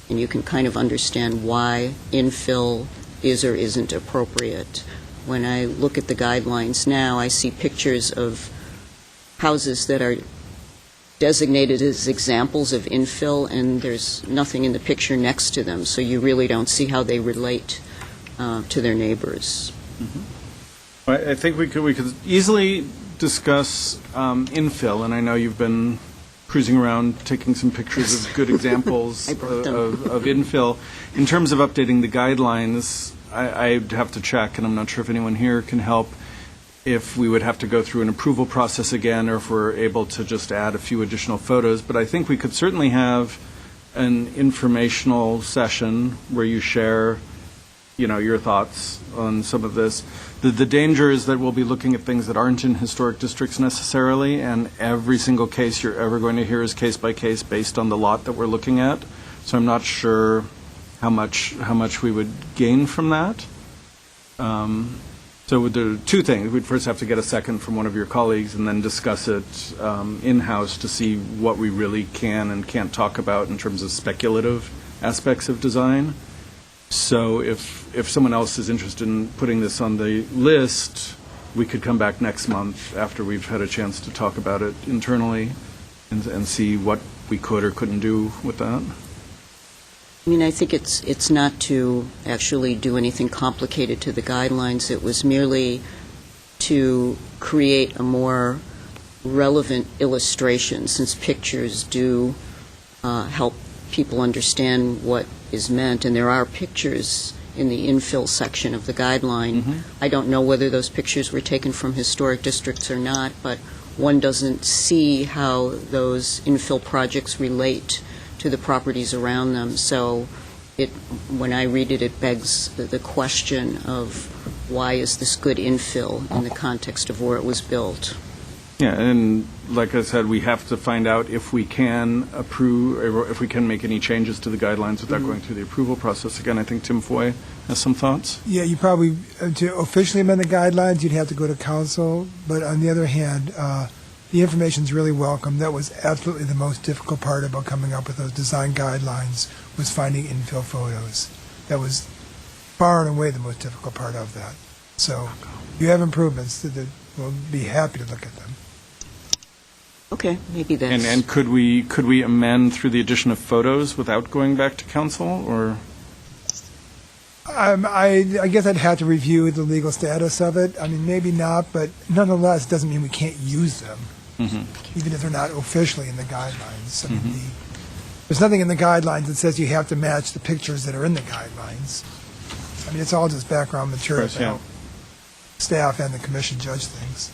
and you can kind of understand why infill is or isn't appropriate. When I look at the guidelines now, I see pictures of houses that are designated as examples of infill, and there's nothing in the picture next to them, so you really don't see how they relate to their neighbors. Mm-hmm. I think we could easily discuss infill, and I know you've been cruising around taking some pictures of good examples of infill. In terms of updating the guidelines, I'd have to check, and I'm not sure if anyone here can help, if we would have to go through an approval process again or if we're able to just add a few additional photos. But I think we could certainly have an informational session where you share your thoughts on some of this. The danger is that we'll be looking at things that aren't in historic districts necessarily, and every single case you're ever going to hear is case by case based on the lot that we're looking at. So I'm not sure how much we would gain from that. So there are two things. We'd first have to get a second from one of your colleagues and then discuss it in-house to see what we really can and can't talk about in terms of speculative aspects of design. So if someone else is interested in putting this on the list, we could come back next month after we've had a chance to talk about it internally and see what we could or couldn't do with that. I mean, I think it's not to actually do anything complicated to the guidelines. It was merely to create a more relevant illustration, since pictures do help people understand what is meant, and there are pictures in the infill section of the guideline. Mm-hmm. I don't know whether those pictures were taken from historic districts or not, but one doesn't see how those infill projects relate to the properties around them. So when I read it, it begs the question of why is this good infill in the context of where it was built. Yeah, and like I said, we have to find out if we can approve, or if we can make any changes to the guidelines without going through the approval process. Again, I think Tim Foy has some thoughts. Yeah, you probably, to officially amend the guidelines, you'd have to go to council. But on the other hand, the information is really welcome. That was absolutely the most difficult part about coming up with those design guidelines, was finding infill photos. That was far and away the most difficult part of that. So you have improvements we'll be happy to look at them. Okay, maybe that's... And could we amend through the addition of photos without going back to council, or? I guess I'd have to review the legal status of it. I mean, maybe not, but nonetheless, it doesn't mean we can't use them, even if they're not officially in the guidelines. I mean, there's nothing in the guidelines that says you have to match the pictures that are in the guidelines. I mean, it's all just background material to help staff and the commission judge things.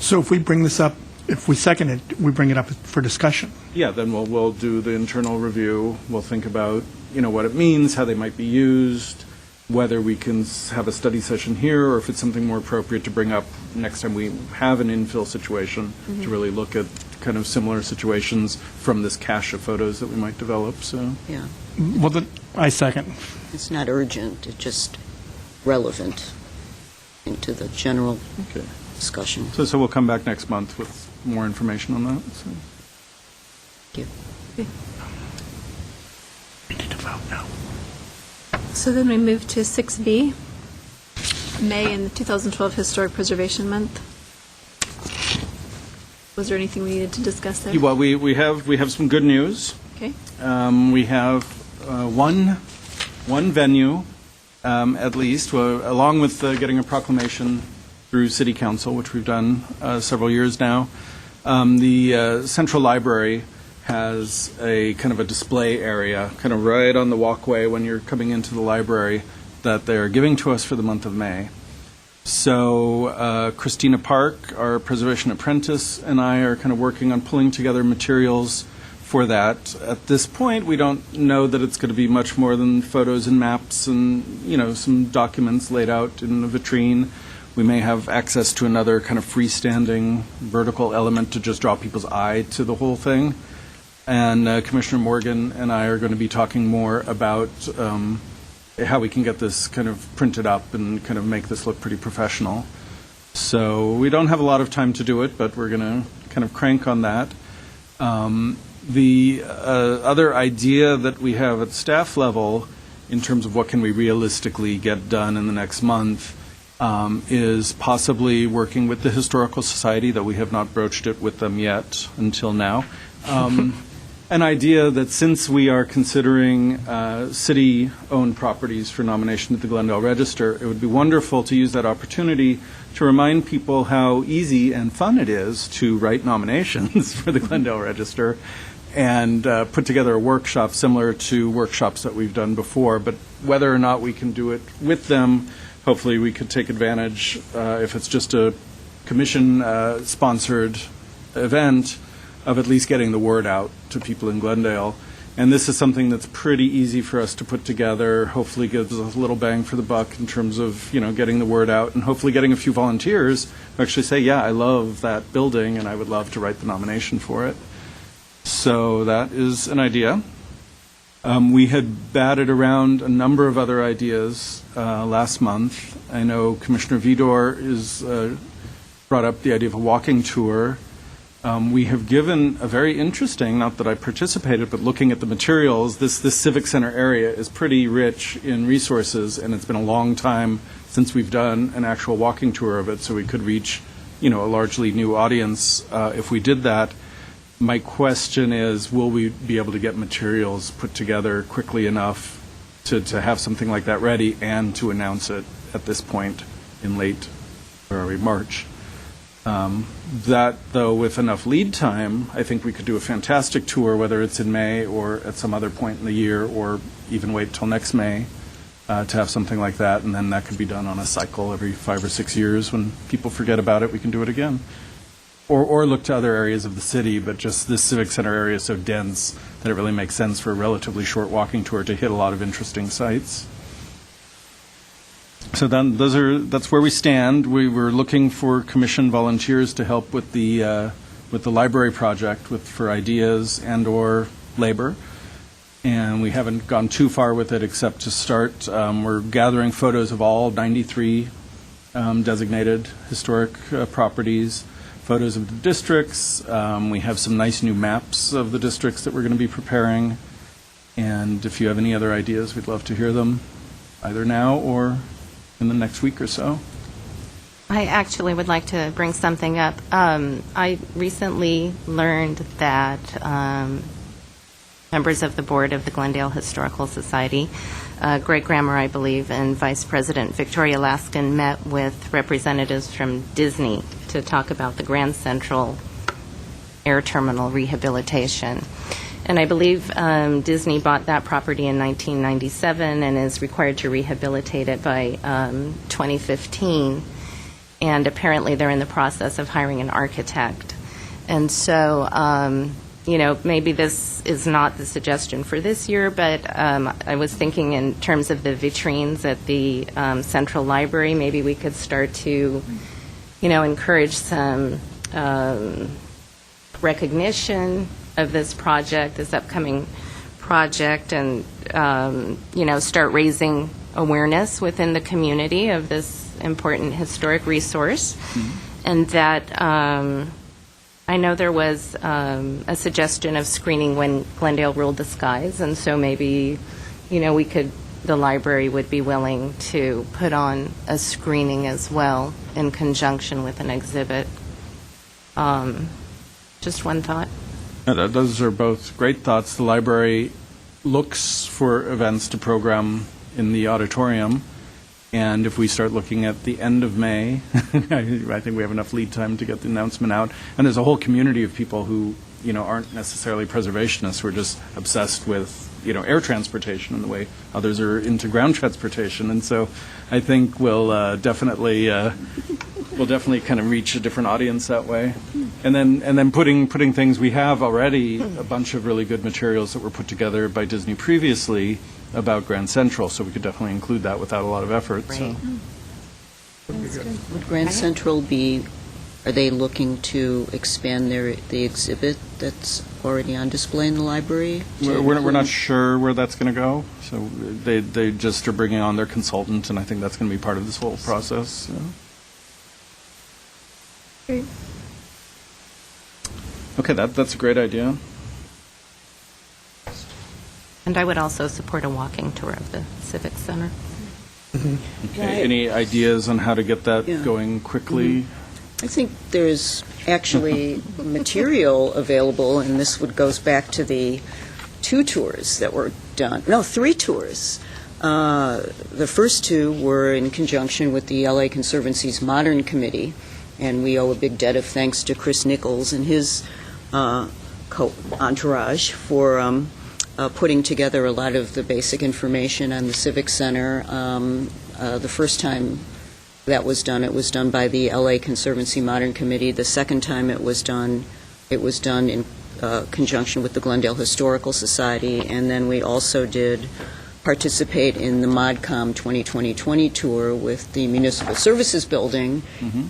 So if we bring this up, if we second it, we bring it up for discussion. Yeah, then we'll do the internal review. We'll think about, what it means, how they might be used, whether we can have a study session here, or if it's something more appropriate to bring up next time we have an infill situation, to really look at kind of similar situations from this cache of photos that we might develop. So Yeah. Well, I second. It's not urgent, it's just relevant into the general discussion. So we'll come back next month with more information on that. So. Thank you. We need to vote now. So then we move to 6B, May and the 2012 Historic Preservation Month. Was there anything we needed to discuss there? Well, we have some good news. Okay. We have one venue, at least, along with getting a proclamation through City Council, which we've done several years now. The Central Library has a kind of a display area, kind of right on the walkway when you're coming into the library, that they're giving to us for the month of May. So Christina Park, our preservation apprentice, and I are kind of working on pulling together materials for that. At this point, we don't know that it's going to be much more than photos and maps and, some documents laid out in a vitrine. We may have access to another kind of freestanding vertical element to just draw people's eye to the whole thing. And Commissioner Morgan and I are going to be talking more about how we can get this kind of printed up and kind of make this look pretty professional. So we don't have a lot of time to do it, but we're going to kind of crank on that. The other idea that we have at staff level in terms of what can we realistically get done in the next month is possibly working with the Historical Society, though we have not broached it with them yet until now. An idea that since we are considering city-owned properties for nomination at the Glendale Register, it would be wonderful to use that opportunity to remind people how easy and fun it is to write nominations for the Glendale Register and put together a workshop similar to workshops that we've done before. But whether or not we can do it with them, hopefully we could take advantage, if it's just a commission-sponsored event, of at least getting the word out to people in Glendale. And this is something that's pretty easy for us to put together, hopefully gives us a little bang for the buck in terms of, getting the word out, and hopefully getting a few volunteers who actually say, yeah, I love that building and I would love to write the nomination for it. So that is an idea. We had batted around a number of other ideas last month. I know Commissioner Vidor is brought up the idea of a walking tour. We have given a very interesting, not that I participated, but looking at the materials, this Civic Center area is pretty rich in resources, and it's been a long time since we've done an actual walking tour of it, so we could reach, a largely new audience if we did that. My question is, will we be able to get materials put together quickly enough to have something like that ready and to announce it at this point in late March? That, though, with enough lead time, I think we could do a fantastic tour, whether it's in May or at some other point in the year, or even wait till next May to have something like that, and then that could be done on a cycle every 5 or 6 years. When people forget about it, we can do it again. Or look to other areas of the city, but just this Civic Center area is so dense that it really makes sense for a relatively short walking tour to hit a lot of interesting sites. So then that's where we stand. We were looking for commission volunteers to help with the library project for ideas and/or labor, and we haven't gone too far with it except to start. We're gathering photos of all 93 designated historic properties, photos of the districts. We have some nice new maps of the districts that we're going to be preparing. And if you have any other ideas, we'd love to hear them, either now or in the next week or so. I actually would like to bring something up. I recently learned that members of the board of the Glendale Historical Society, Greg Grammer, I believe, and Vice President Victoria Laskin met with representatives from Disney to talk about the Grand Central Air Terminal rehabilitation. And I believe Disney bought that property in 1997 and is required to rehabilitate it by 2015. And apparently they're in the process of hiring an architect. And so, maybe this is not the suggestion for this year, but I was thinking in terms of the vitrines at the Central Library, maybe we could start to, encourage some recognition of this project, this upcoming project, and, start raising awareness within the community of this important historic resource. And that I know there was a suggestion of screening when Glendale ruled the skies, and so maybe, the library would be willing to put on a screening as well in conjunction with an exhibit. Just one thought. Those are both great thoughts. The library looks for events to program in the auditorium. And if we start looking at the end of May, I think we have enough lead time to get the announcement out. And there's a whole community of people who, aren't necessarily preservationists. We're just obsessed with, air transportation and the way others are into ground transportation. And so I think we'll definitely kind of reach a different audience that way. And then putting things, we have already a bunch of really good materials that were put together by Disney previously about Grand Central, so we could definitely include that without a lot of effort. So. Would Grand Central be, are they looking to expand the exhibit that's already on display in the library? We're not sure where that's going to go, so they just are bringing on their consultant, and I think that's going to be part of this whole process. So. Great. Okay, that's a great idea. And I would also support a walking tour of the Civic Center. Okay. Any ideas on how to get that going quickly? I think there's actually material available, and this goes back to the 2 tours that were done. No, 3 tours. The first 2 were in conjunction with the LA Conservancy's Modern Committee, and we owe a big debt of thanks to Chris Nichols and his entourage for putting together a lot of the basic information on the Civic Center. The first time that was done, it was done by the LA Conservancy Modern Committee. The second time it was done in conjunction with the Glendale Historical Society, and then we also did participate in the ModCom 2020 tour with the Municipal Services Building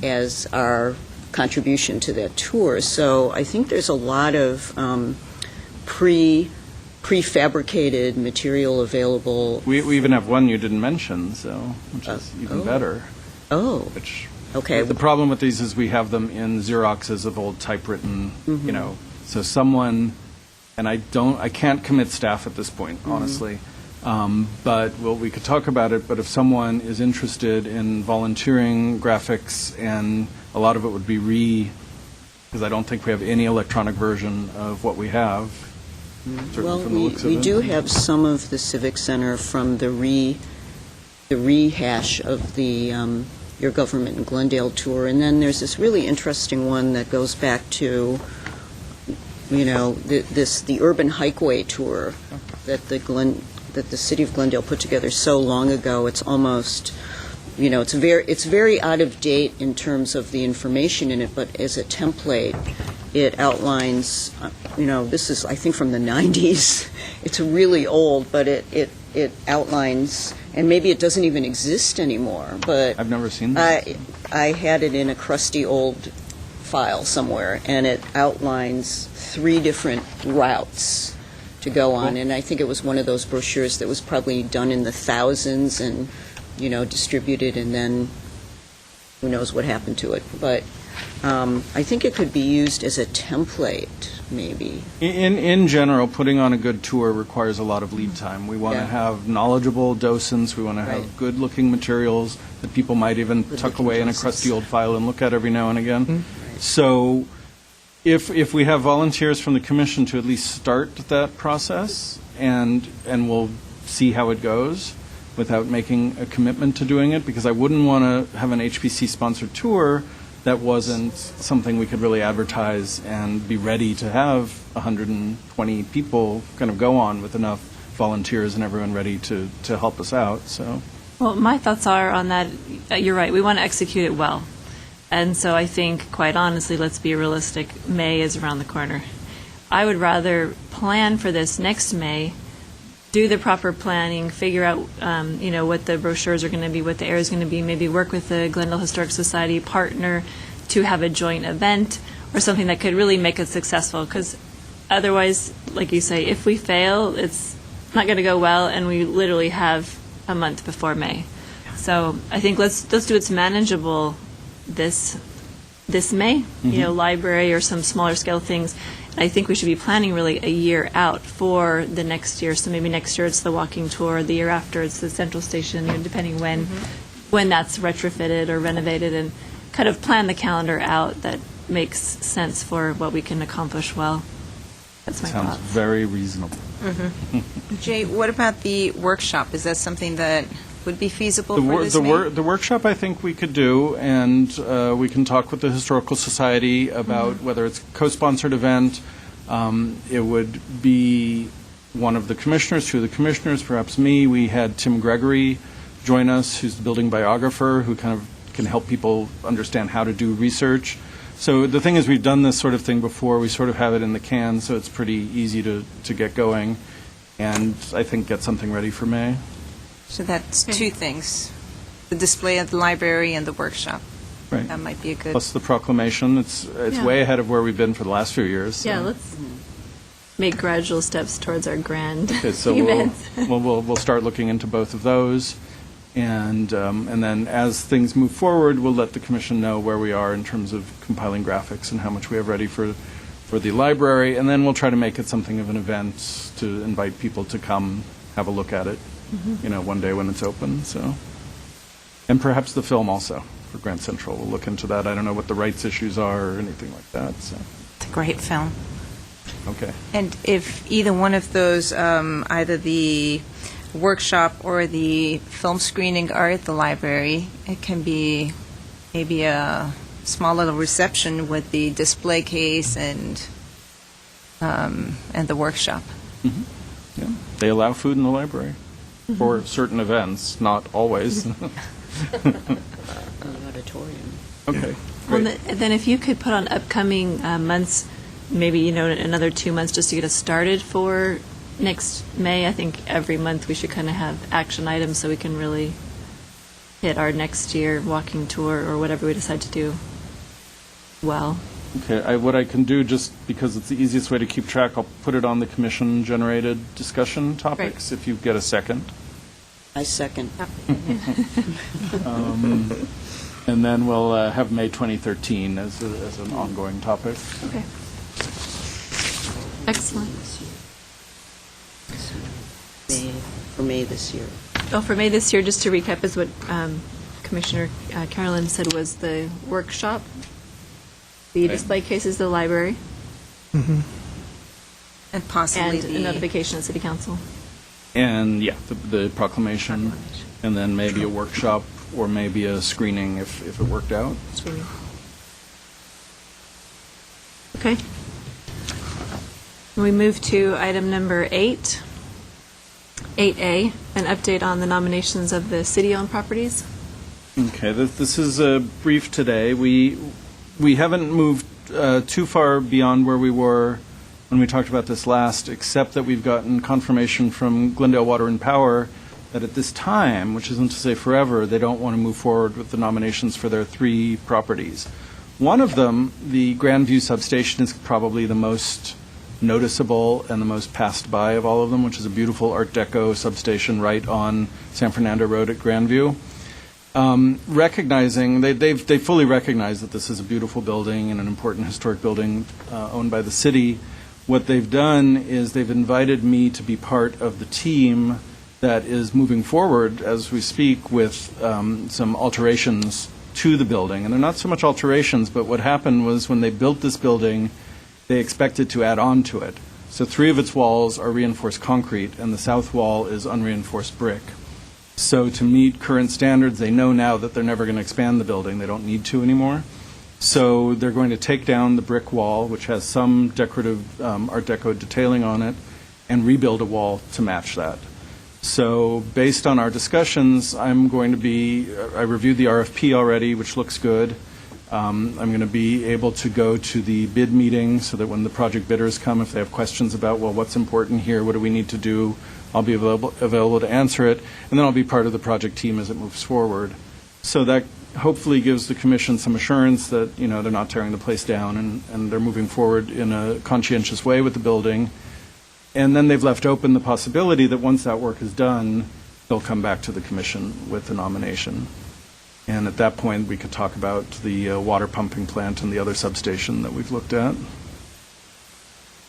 as our contribution to that tour. So I think there's a lot of prefabricated material available. We even have one you didn't mention, which is even better. Oh. Which, okay. The problem with these is we have them in Xeroxes of old typewritten, so someone, and I can't commit staff at this point, honestly. But we could talk about it, but if someone is interested in volunteering graphics, and a lot of it would be because I don't think we have any electronic version of what we have. Well, we do have some of the Civic Center from the rehash of the Your Government in Glendale tour, and then there's this really interesting one that goes back to, the Urban Hikeway tour that the city of Glendale put together so long ago. It's almost, it's very out of date in terms of the information in it, but as a template, it outlines, this is, I think, from the 90s. It's really old, but it outlines, and maybe it doesn't even exist anymore, but I've never seen this. I had it in a crusty old file somewhere, and it outlines 3 different routes to go on, and I think it was one of those brochures that was probably done in the thousands and, distributed, and then who knows what happened to it. But I think it could be used as a template, maybe. In general, putting on a good tour requires a lot of lead time. We want to Yeah. have knowledgeable docents. We want to have Right. good-looking materials that people might even tuck Good-looking away in a docents. crusty old file and look at every now and again. So if we have volunteers from the commission to at least start that process, and we'll see how it goes without making a commitment to doing it, because I wouldn't want to have an HPC-sponsored tour that wasn't something we could really advertise and be ready to have 120 people kind of go on with enough volunteers and everyone ready to help us out. So, Well, my thoughts are on that, you're right, we want to execute it well. And so I think, quite honestly, let's be realistic, May is around the corner. I would rather plan for this next May, do the proper planning, figure out, what the brochures are going to be, what the area is going to be, maybe work with the Glendale Historic Society, partner to have a joint event or something that could really make it successful. Because otherwise, like you say, if we fail, it's not going to go well, and we literally have a month before May. So I think let's do what's manageable this May, library or some smaller scale things. I think we should be planning really a year out for the next year. So maybe next year it's the walking tour, the year after it's the central station, depending when that's retrofitted or renovated, and kind of plan the calendar out that makes sense for what we can accomplish well. That's my sounds thought. very reasonable. Jay, what about the workshop? Is that something that would be feasible The, for wor- this the, May? wor- the workshop I think we could do, and we can talk with the Historical Society about whether it's a co-sponsored event. It would be one of the commissioners, two of the commissioners, perhaps me. We had Tim Gregory join us, who's the building biographer, who kind of can help people understand how to do research. So the thing is, we've done this sort of thing before. We sort of have it in the can, so it's pretty easy to get going, and I think get something ready for May. So that's two things, the display at the library and the workshop. Right. That might be a good... Plus the proclamation, it's Yeah. way ahead of where we've been for the last few years. So. Yeah, let's make gradual steps towards our grand Okay, so events. we'll start looking into both of those, and then as things move forward, we'll let the commission know where we are in terms of compiling graphics and how much we have ready for the library, and then we'll try to make it something of an event to invite people to come have a look at it, one day when it's open. So, and perhaps the film also for Grand Central. We'll look into that. I don't know what the rights issues are or anything like that. So, It's a great film. okay. And if either one of those, either the workshop or the film screening are at the library, it can be maybe a small little reception with the display case and the workshop. Yeah. They allow food in the library for certain events, not always. Auditorium. Okay. Well, Great. then if you could put on upcoming months, maybe, another 2 months just to get us started for next May. I think every month we should kind of have action items so we can really hit our next year walking tour or whatever we decide to do well. Okay, what I can do, just because it's the easiest way to keep track, I'll put it on the commission-generated discussion topics, if you get a second. I second. And then we'll have May 2013 as an ongoing topic. Okay. Excellent. For May this year. Oh, for May this year, just to recap, is what Commissioner Carolyn said was the workshop, the display cases, the library, And possibly and a notification of City Council. And, yeah, the proclamation, and then maybe a workshop or maybe a screening if it worked out. Screening. Okay. We move to item number 8, 8A, an update on the nominations of the city-owned properties. Okay, this is brief today. We haven't moved too far beyond where we were when we talked about this last, except that we've gotten confirmation from Glendale Water and Power that at this time, which isn't to say forever, they don't want to move forward with the nominations for their 3 properties. One of them, the Grandview substation, is probably the most noticeable and the most passed by of all of them, which is a beautiful Art Deco substation right on San Fernando Road at Grandview. recognizing they fully recognize that this is a beautiful building and an important historic building owned by the city. What they've done is they've invited me to be part of the team that is moving forward as we speak with some alterations to the building. And they're not so much alterations, but what happened was when they built this building, they expected to add on to it. So 3 of its walls are reinforced concrete, and the south wall is unreinforced brick. So to meet current standards, they know now that they're never going to expand the building. They don't need to anymore. So they're going to take down the brick wall, which has some decorative Art Deco detailing on it, and rebuild a wall to match that. So based on our discussions, I reviewed the RFP already, which looks good. I'm going to be able to go to the bid meeting so that when the project bidders come, if they have questions about, well, what's important here, what do we need to do, I'll be available to answer it, and then I'll be part of the project team as it moves forward. So that hopefully gives the commission some assurance that, they're not tearing the place down and they're moving forward in a conscientious way with the building. And then they've left open the possibility that once that work is done, they'll come back to the commission with the nomination. And at that point, we could talk about the water pumping plant and the other substation that we've looked at.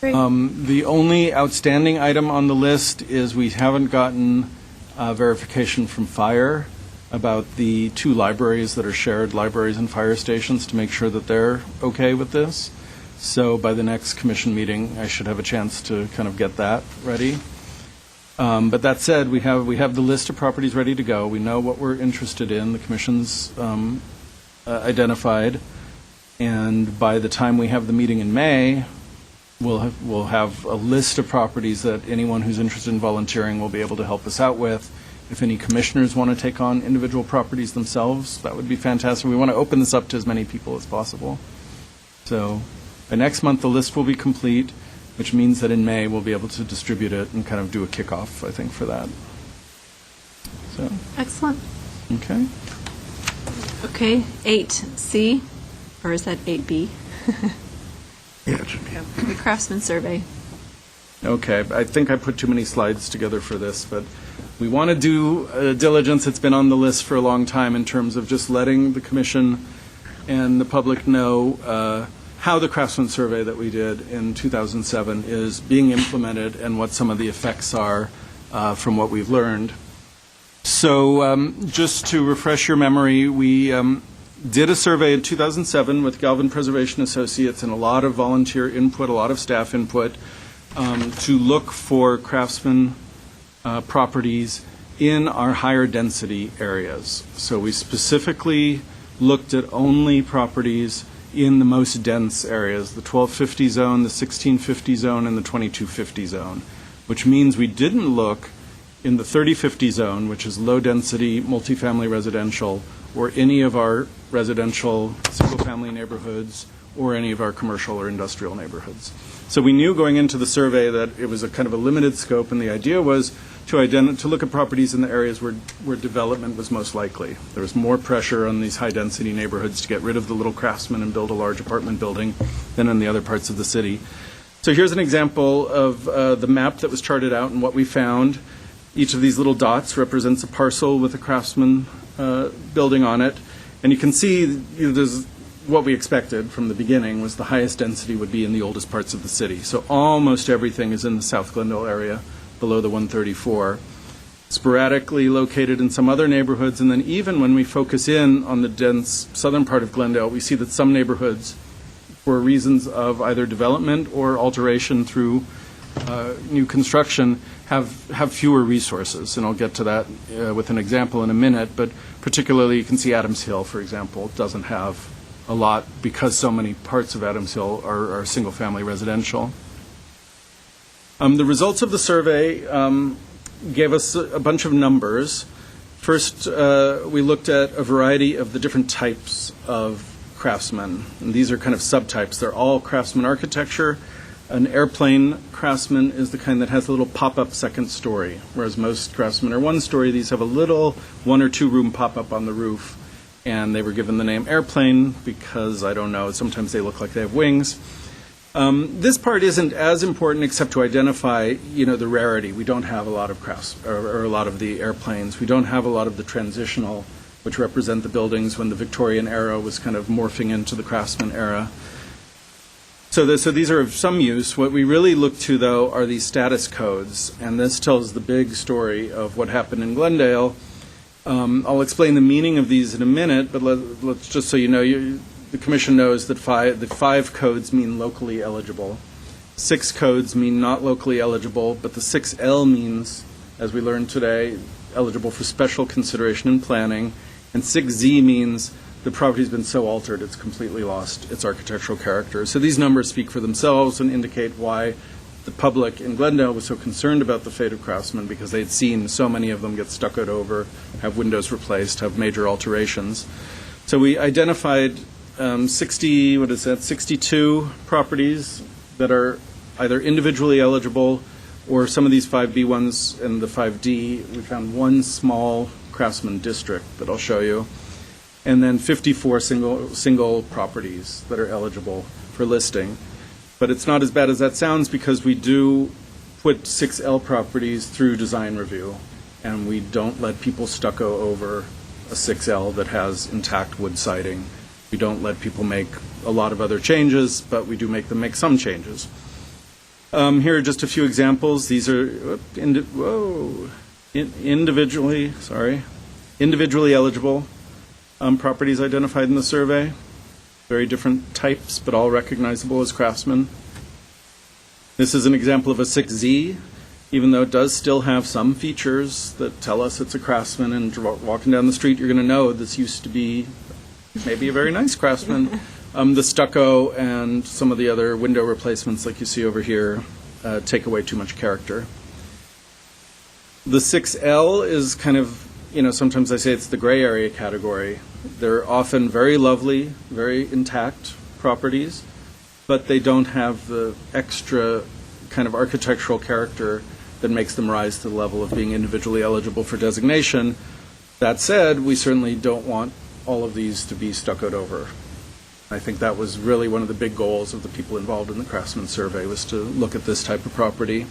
The only outstanding item on the list is we haven't gotten verification from fire about the 2 libraries that are shared libraries and fire stations to make sure that they're okay with this. So by the next commission meeting, I should have a chance to kind of get that ready. But that said, we have the list of properties ready to go. We know what we're interested in. The commission's identified. And by the time we have the meeting in May, we'll have a list of properties that anyone who's interested in volunteering will be able to help us out with. If any commissioners want to take on individual properties themselves, that would be fantastic. We want to open this up to as many people as possible. So by next month, the list will be complete, which means that in May, we'll be able to distribute it and kind of do a kickoff, I think, for that. So. Excellent. Okay. Okay, 8C, or is that 8B? Yeah, it should be. The Craftsman Survey. Okay, I think I put too many slides together for this, but we want to do diligence. It's been on the list for a long time in terms of just letting the commission and the public know how the Craftsman Survey that we did in 2007 is being implemented and what some of the effects are from what we've learned. So just to refresh your memory, we did a survey in 2007 with Galvin Preservation Associates and a lot of volunteer input, a lot of staff input, to look for craftsman properties in our higher density areas. So we specifically looked at only properties in the most dense areas, the 1250 zone, the 1650 zone, and the 2250 zone, which means we didn't look in the 3050 zone, which is low-density multifamily residential, or any of our residential single-family neighborhoods, or any of our commercial or industrial neighborhoods. So we knew going into the survey that it was a kind of a limited scope, and the idea was to look at properties in the areas where development was most likely. There was more pressure on these high-density neighborhoods to get rid of the little craftsman and build a large apartment building than in the other parts of the city. So here's an example of the map that was charted out and what we found. Each of these little dots represents a parcel with a craftsman building on it. And you can see there's what we expected from the beginning was the highest density would be in the oldest parts of the city. So almost everything is in the South Glendale area, below the 134, sporadically located in some other neighborhoods. And then even when we focus in on the dense southern part of Glendale, we see that some neighborhoods, for reasons of either development or alteration through new construction, have fewer resources. And I'll get to that with an example in a minute. But particularly, you can see Adams Hill, for example, doesn't have a lot because so many parts of Adams Hill are single-family residential. The results of the survey gave us a bunch of numbers. First, we looked at a variety of the different types of craftsmen. And these are kind of subtypes. They're all craftsman architecture. An airplane craftsman is the kind that has a little pop-up second story, whereas most craftsmen are one story. These have a little 1 or 2 room pop-up on the roof. And they were given the name airplane because, I don't know, sometimes they look like they have wings. This part isn't as important except to identify, the rarity. We don't have a lot of crafts or a lot of the airplanes. We don't have a lot of the transitional which represent the buildings when the Victorian era was kind of morphing into the Craftsman era. So these are of some use. What we really look to, though, are these status codes, and this tells the big story of what happened in Glendale. I'll explain the meaning of these in a minute, but let's just so you know, the Commission knows that the 5 codes mean locally eligible. 6 codes mean not locally eligible, but the 6L means, as we learned today, eligible for special consideration and planning, and 6Z means the property's been so altered it's completely lost its architectural character. So these numbers speak for themselves and indicate why the public in Glendale was so concerned about the fate of Craftsman, because they'd seen so many of them get stuccoed over, have windows replaced, have major alterations. So we identified 62 properties that are either individually eligible, or some of these 5B ones and the 5D. We found one small Craftsman district that I'll show you, and then 54 single properties that are eligible for listing. But it's not as bad as that sounds, because we do put 6L properties through design review, and we don't let people stucco over a 6L that has intact wood siding. We don't let people make a lot of other changes, but we do make them make some changes. Here are just a few examples. These are individually eligible properties identified in the survey. Very different types, but all recognizable as Craftsman. This is an example of a 6Z, even though it does still have some features that tell us it's a Craftsman, and walking down the street you're going to know this used to be maybe a very nice Craftsman. The stucco and some of the other window replacements like you see over here take away too much character. The 6L is kind of, sometimes I say it's the gray area category. They're often very lovely, very intact properties, but they don't have the extra kind of architectural character that makes them rise to the level of being individually eligible for designation. That said, we certainly don't want all of these to be stuccoed over. I think that was really one of the big goals of the people involved in the Craftsman survey, was to look at this type of property.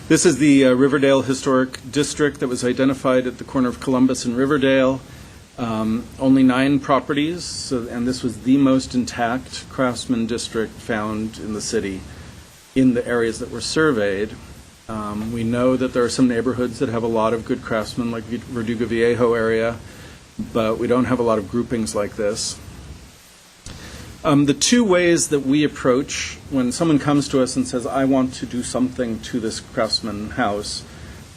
This is the Riverdale Historic District that was identified at the corner of Columbus and Riverdale. Only 9 properties, and this was the most intact Craftsman district found in the city in the areas that were surveyed. We know that there are some neighborhoods that have a lot of good Craftsman, like Verdugo Viejo area, but we don't have a lot of groupings like this. The 2 ways that we approach when someone comes to us and says, I want to do something to this Craftsman house,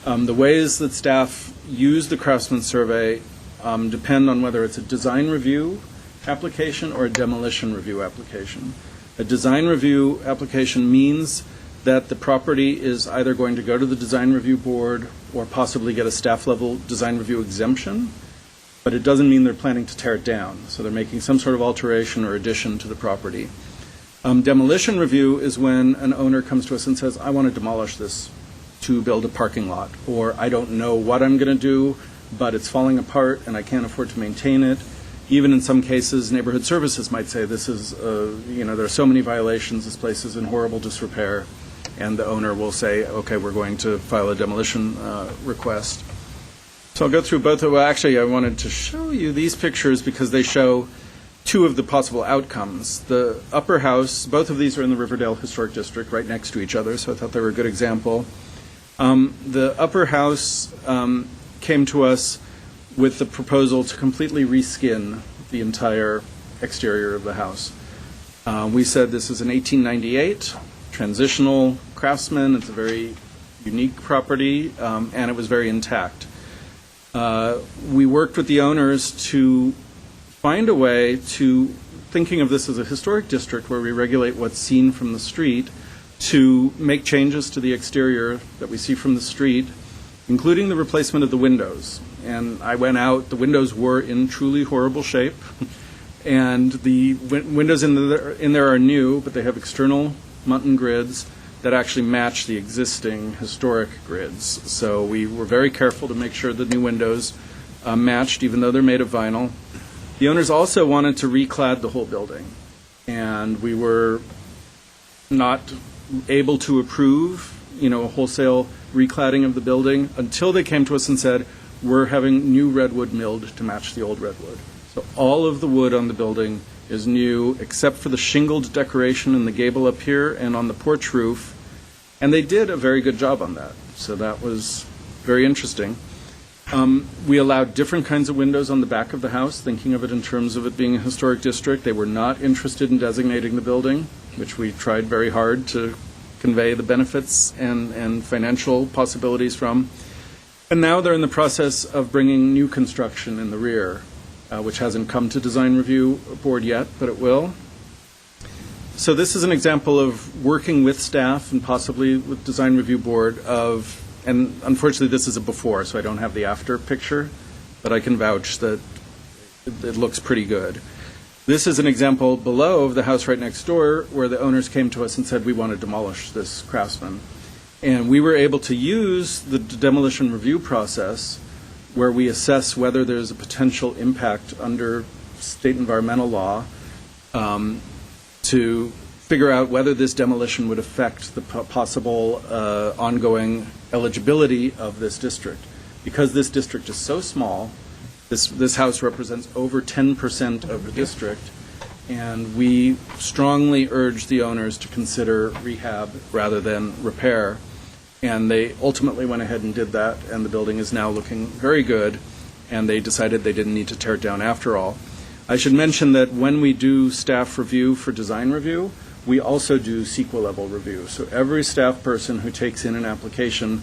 the ways that staff use the Craftsman survey depend on whether it's a design review application or a demolition review application. A design review application means that the property is either going to go to the design review board or possibly get a staff level design review exemption, but it doesn't mean they're planning to tear it down. So they're making some sort of alteration or addition to the property. Demolition review is when an owner comes to us and says, I want to demolish this to build a parking lot, or I don't know what I'm going to do, but it's falling apart and I can't afford to maintain it. Even in some cases, neighborhood services might say this is, there are so many violations, this place is in horrible disrepair, and the owner will say, okay, we're going to file a demolition request. So I'll go through both. Actually, I wanted to show you these pictures because they show 2 of the possible outcomes. The upper house, both of these are in the Riverdale Historic District, right next to each other, so I thought they were a good example. The upper house came to us with the proposal to completely reskin the entire exterior of the house. We said this is an 1898 transitional Craftsman. It's a very unique property, and it was very intact. We worked with the owners to find a way to, thinking of this as a historic district where we regulate what's seen from the street, to make changes to the exterior that we see from the street, including the replacement of the windows. And I went out, the windows were in truly horrible shape, and the windows in there are new, but they have external muntin grids that actually match the existing historic grids. So we were very careful to make sure the new windows matched, even though they're made of vinyl. The owners also wanted to reclad the whole building, and we were not able to approve, a wholesale recladding of the building until they came to us and said, we're having new redwood milled to match the old redwood. So all of the wood on the building is new, except for the shingled decoration in the gable up here and on the porch roof. And they did a very good job on that. So that was very interesting. We allowed different kinds of windows on the back of the house, thinking of it in terms of it being a historic district. They were not interested in designating the building, which we tried very hard to convey the benefits and financial possibilities from. And now they're in the process of bringing new construction in the rear, which hasn't come to design review board yet, but it will. So this is an example of working with staff and possibly with design review board of, and unfortunately this is a before, so I don't have the after picture, but I can vouch that it looks pretty good. This is an example below of the house right next door where the owners came to us and said we want to demolish this Craftsman. And we were able to use the demolition review process where we assess whether there's a potential impact under state environmental law to figure out whether this demolition would affect the possible ongoing eligibility of this district. Because this district is so small, this house represents over 10% of the district, and we strongly urge the owners to consider rehab rather than repair. And they ultimately went ahead and did that, and the building is now looking very good, and they decided they didn't need to tear it down after all. I should mention that when we do staff review for design review, we also do CEQA level review. So every staff person who takes in an application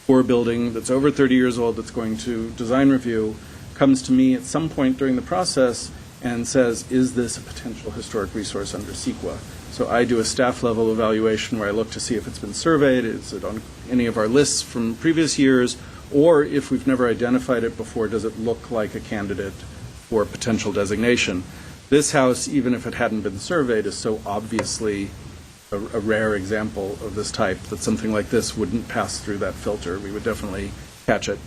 for a building that's over 30 years old that's going to design review comes to me at some point during the process and says, is this a potential historic resource under CEQA? So I do a staff level evaluation where I look to see if it's been surveyed, is it on any of our lists from previous years, or if we've never identified it before, does it look like a candidate for potential designation? This house, even if it hadn't been surveyed, is so obviously a rare example of this type that something like this wouldn't pass through that filter. We would definitely catch it.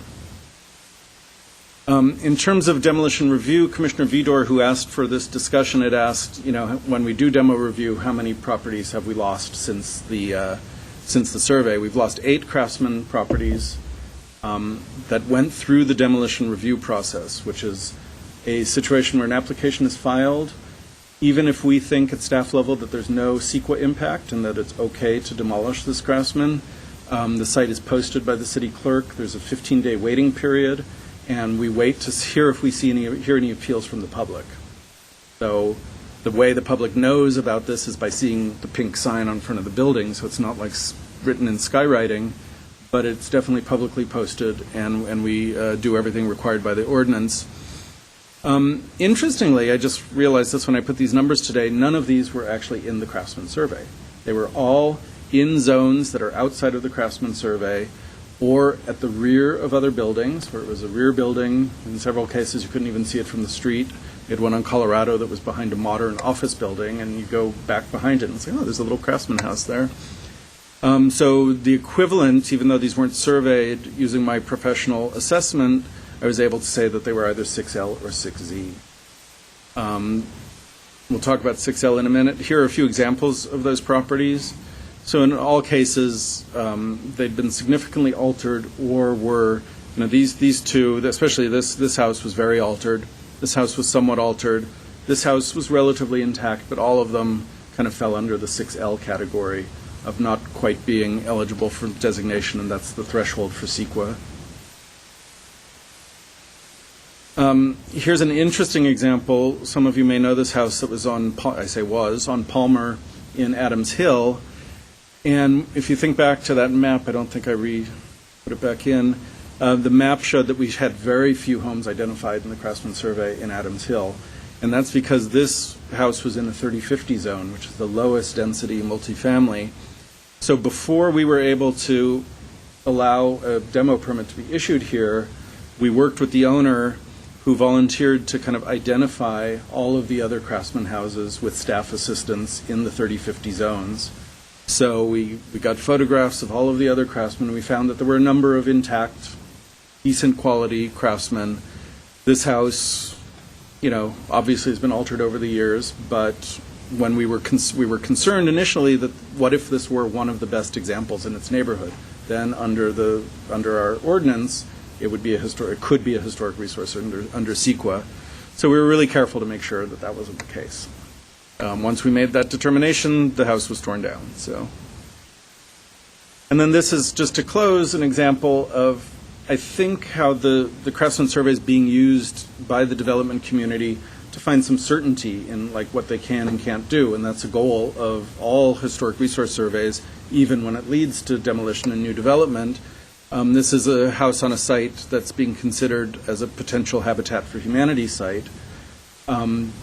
In terms of demolition review, Commissioner Vidor, who asked for this discussion, had asked, when we do demo review, how many properties have we lost since the survey? We've lost 8 Craftsman properties that went through the demolition review process, which is a situation where an application is filed, even if we think at staff level that there's no CEQA impact and that it's okay to demolish this Craftsman. The site is posted by the city clerk. There's a 15-day waiting period, and we wait to hear if we hear any appeals from the public. So the way the public knows about this is by seeing the pink sign on front of the building, so it's not like written in skywriting, but it's definitely publicly posted, and we do everything required by the ordinance. Interestingly, I just realized this when I put these numbers today, none of these were actually in the Craftsman survey. They were all in zones that are outside of the Craftsman survey or at the rear of other buildings, where it was a rear building. In several cases, you couldn't even see it from the street. We had one on Colorado that was behind a modern office building, and you go back behind it and say, oh, there's a little Craftsman house there. So the equivalent, even though these weren't surveyed, using my professional assessment, I was able to say that they were either 6L or 6Z. We'll talk about 6L in a minute. Here are a few examples of those properties. So in all cases, they'd been significantly altered or were, these two, especially this house was very altered. This house was somewhat altered. This house was relatively intact, but all of them kind of fell under the 6L category of not quite being eligible for designation, and that's the threshold for CEQA. Here's an interesting example. Some of you may know this house that was on Palmer in Adams Hill. And if you think back to that map, I don't think I put it back in, the map showed that we had very few homes identified in the Craftsman survey in Adams Hill. And that's because this house was in the 3050 zone, which is the lowest density multifamily. So before we were able to allow a demo permit to be issued here, we worked with the owner who volunteered to kind of identify all of the other Craftsman houses with staff assistance in the 3050 zones. So we got photographs of all of the other Craftsmen, and we found that there were a number of intact, decent quality Craftsmen. This house, obviously has been altered over the years, but when we were concerned initially that what if this were one of the best examples in its neighborhood? Then under our ordinance, it would be it could be a historic resource under CEQA. So we were really careful to make sure that that wasn't the case. Once we made that determination, the house was torn down. So, and then this is, just to close, an example of, I think, how the craftsman survey is being used by the development community to find some certainty in like what they can and can't do, and that's a goal of all historic resource surveys, even when it leads to demolition and new development. This is a house on a site that's being considered as a potential Habitat for Humanity site.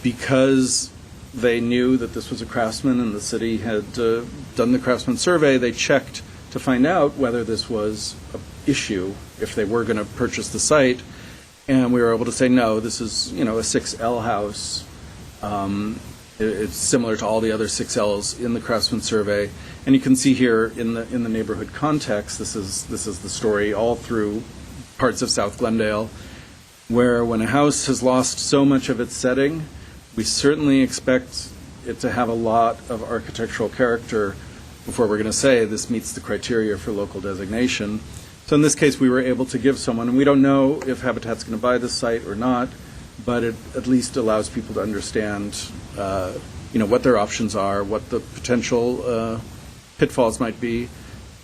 Because they knew that this was a craftsman and the city had done the craftsman survey, they checked to find out whether this was an issue if they were going to purchase the site. And we were able to say, no, this is, a 6L house. It's similar to all the other 6Ls in the Craftsman survey. And you can see here in the neighborhood context, this is the story all through parts of South Glendale, where when a house has lost so much of its setting, we certainly expect it to have a lot of architectural character before we're going to say this meets the criteria for local designation. So in this case, we were able to give someone, and we don't know if Habitat's going to buy this site or not, but it at least allows people to understand, what their options are, what the potential pitfalls might be,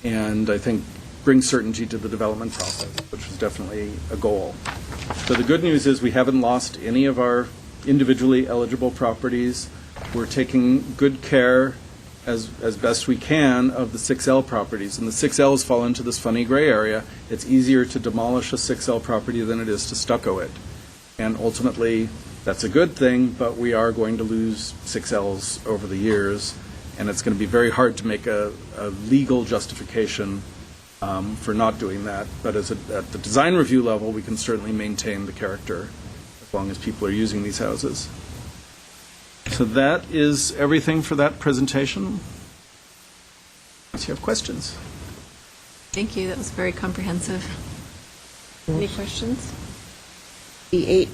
and I think bring certainty to the development process, which was definitely a goal. So the good news is we haven't lost any of our individually eligible properties. We're taking good care as best we can of the 6L properties. And the 6Ls fall into this funny gray area. It's easier to demolish a 6L property than it is to stucco it. And ultimately, that's a good thing, but we are going to lose 6Ls over the years, and it's going to be very hard to make a legal justification for not doing that. But at the design review level, we can certainly maintain the character as long as people are using these houses. So that is everything for that presentation. Unless you have questions. Thank you. That was very comprehensive. Any questions? The 8,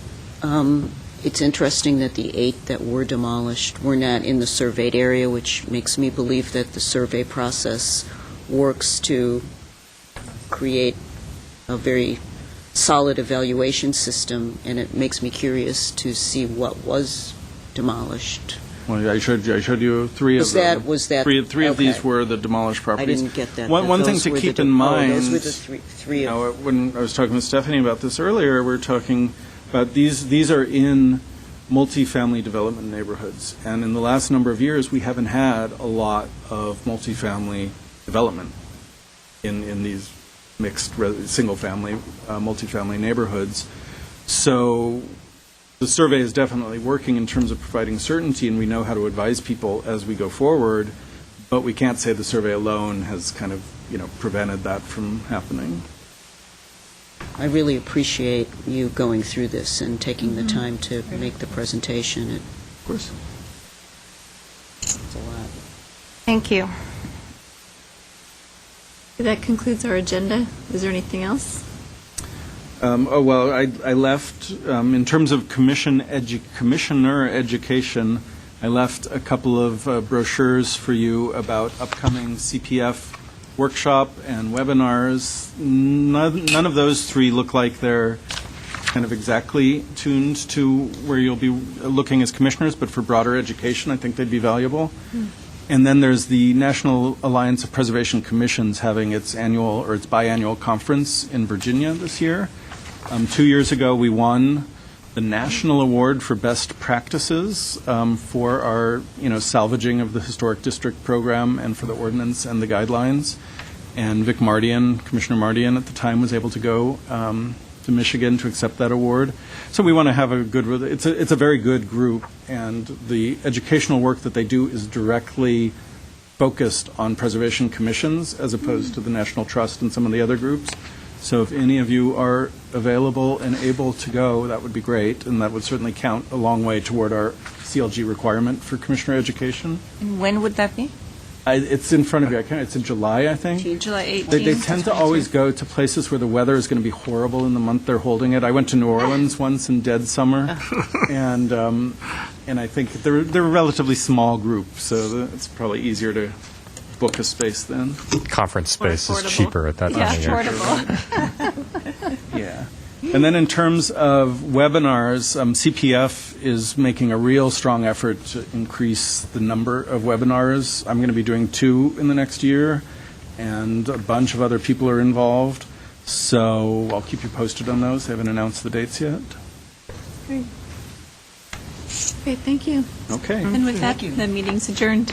it's interesting that the 8 that were demolished were not in the surveyed area, which makes me believe that the survey process works to create a very solid evaluation system, and it makes me curious to see what was demolished. Well, I showed you three of them. Was that three of okay. these were the demolished properties. I didn't get that. One thing to keep in mind. Those were the three of. When I was talking with Stephanie about this earlier, we were talking about these are in multifamily development neighborhoods, and in the last number of years, we haven't had a lot of multifamily development in these mixed single-family, multifamily neighborhoods. So the survey is definitely working in terms of providing certainty, and we know how to advise people as we go forward, but we can't say the survey alone has kind of, prevented that from happening. I really appreciate you going through this and taking the time to make the presentation. Of course. It's a lot. Thank you. That concludes our agenda. Is there anything else? I left, in terms of commissioner education, I left a couple of brochures for you about upcoming CPF workshop and webinars. None of those three look like they're kind of exactly tuned to where you'll be looking as commissioners, but for broader education, I think they'd be valuable. And then there's the National Alliance of Preservation Commissions having its biannual conference in Virginia this year. 2 years ago, we won the National Award for Best Practices for our, salvaging of the Historic District Program and for the ordinance and the guidelines. And Commissioner Mardian at the time was able to go to Michigan to accept that award. So we want to have it's a very good group, and the educational work that they do is directly focused on preservation commissions as opposed to the National Trust and some of the other groups. So if any of you are available and able to go, that would be great, and that would certainly count a long way toward our CLG requirement for commissioner education. And when would that be? It's in front of you. It's in July, I think. July 18th. They tend to always go to places where the weather is going to be horrible in the month they're holding it. I went to New Orleans once in dead summer, and I think they're a relatively small group, so it's probably easier to book a space then. Conference space is affordable. cheaper at that time Yeah, of year. affordable. Yeah. And then in terms of webinars, CPF is making a real strong effort to increase the number of webinars. I'm going to be doing 2 in the next year, and a bunch of other people are involved. So I'll keep you posted on those. They haven't announced the dates yet. Great. Great, thank you. Okay. And with that, the meeting's adjourned.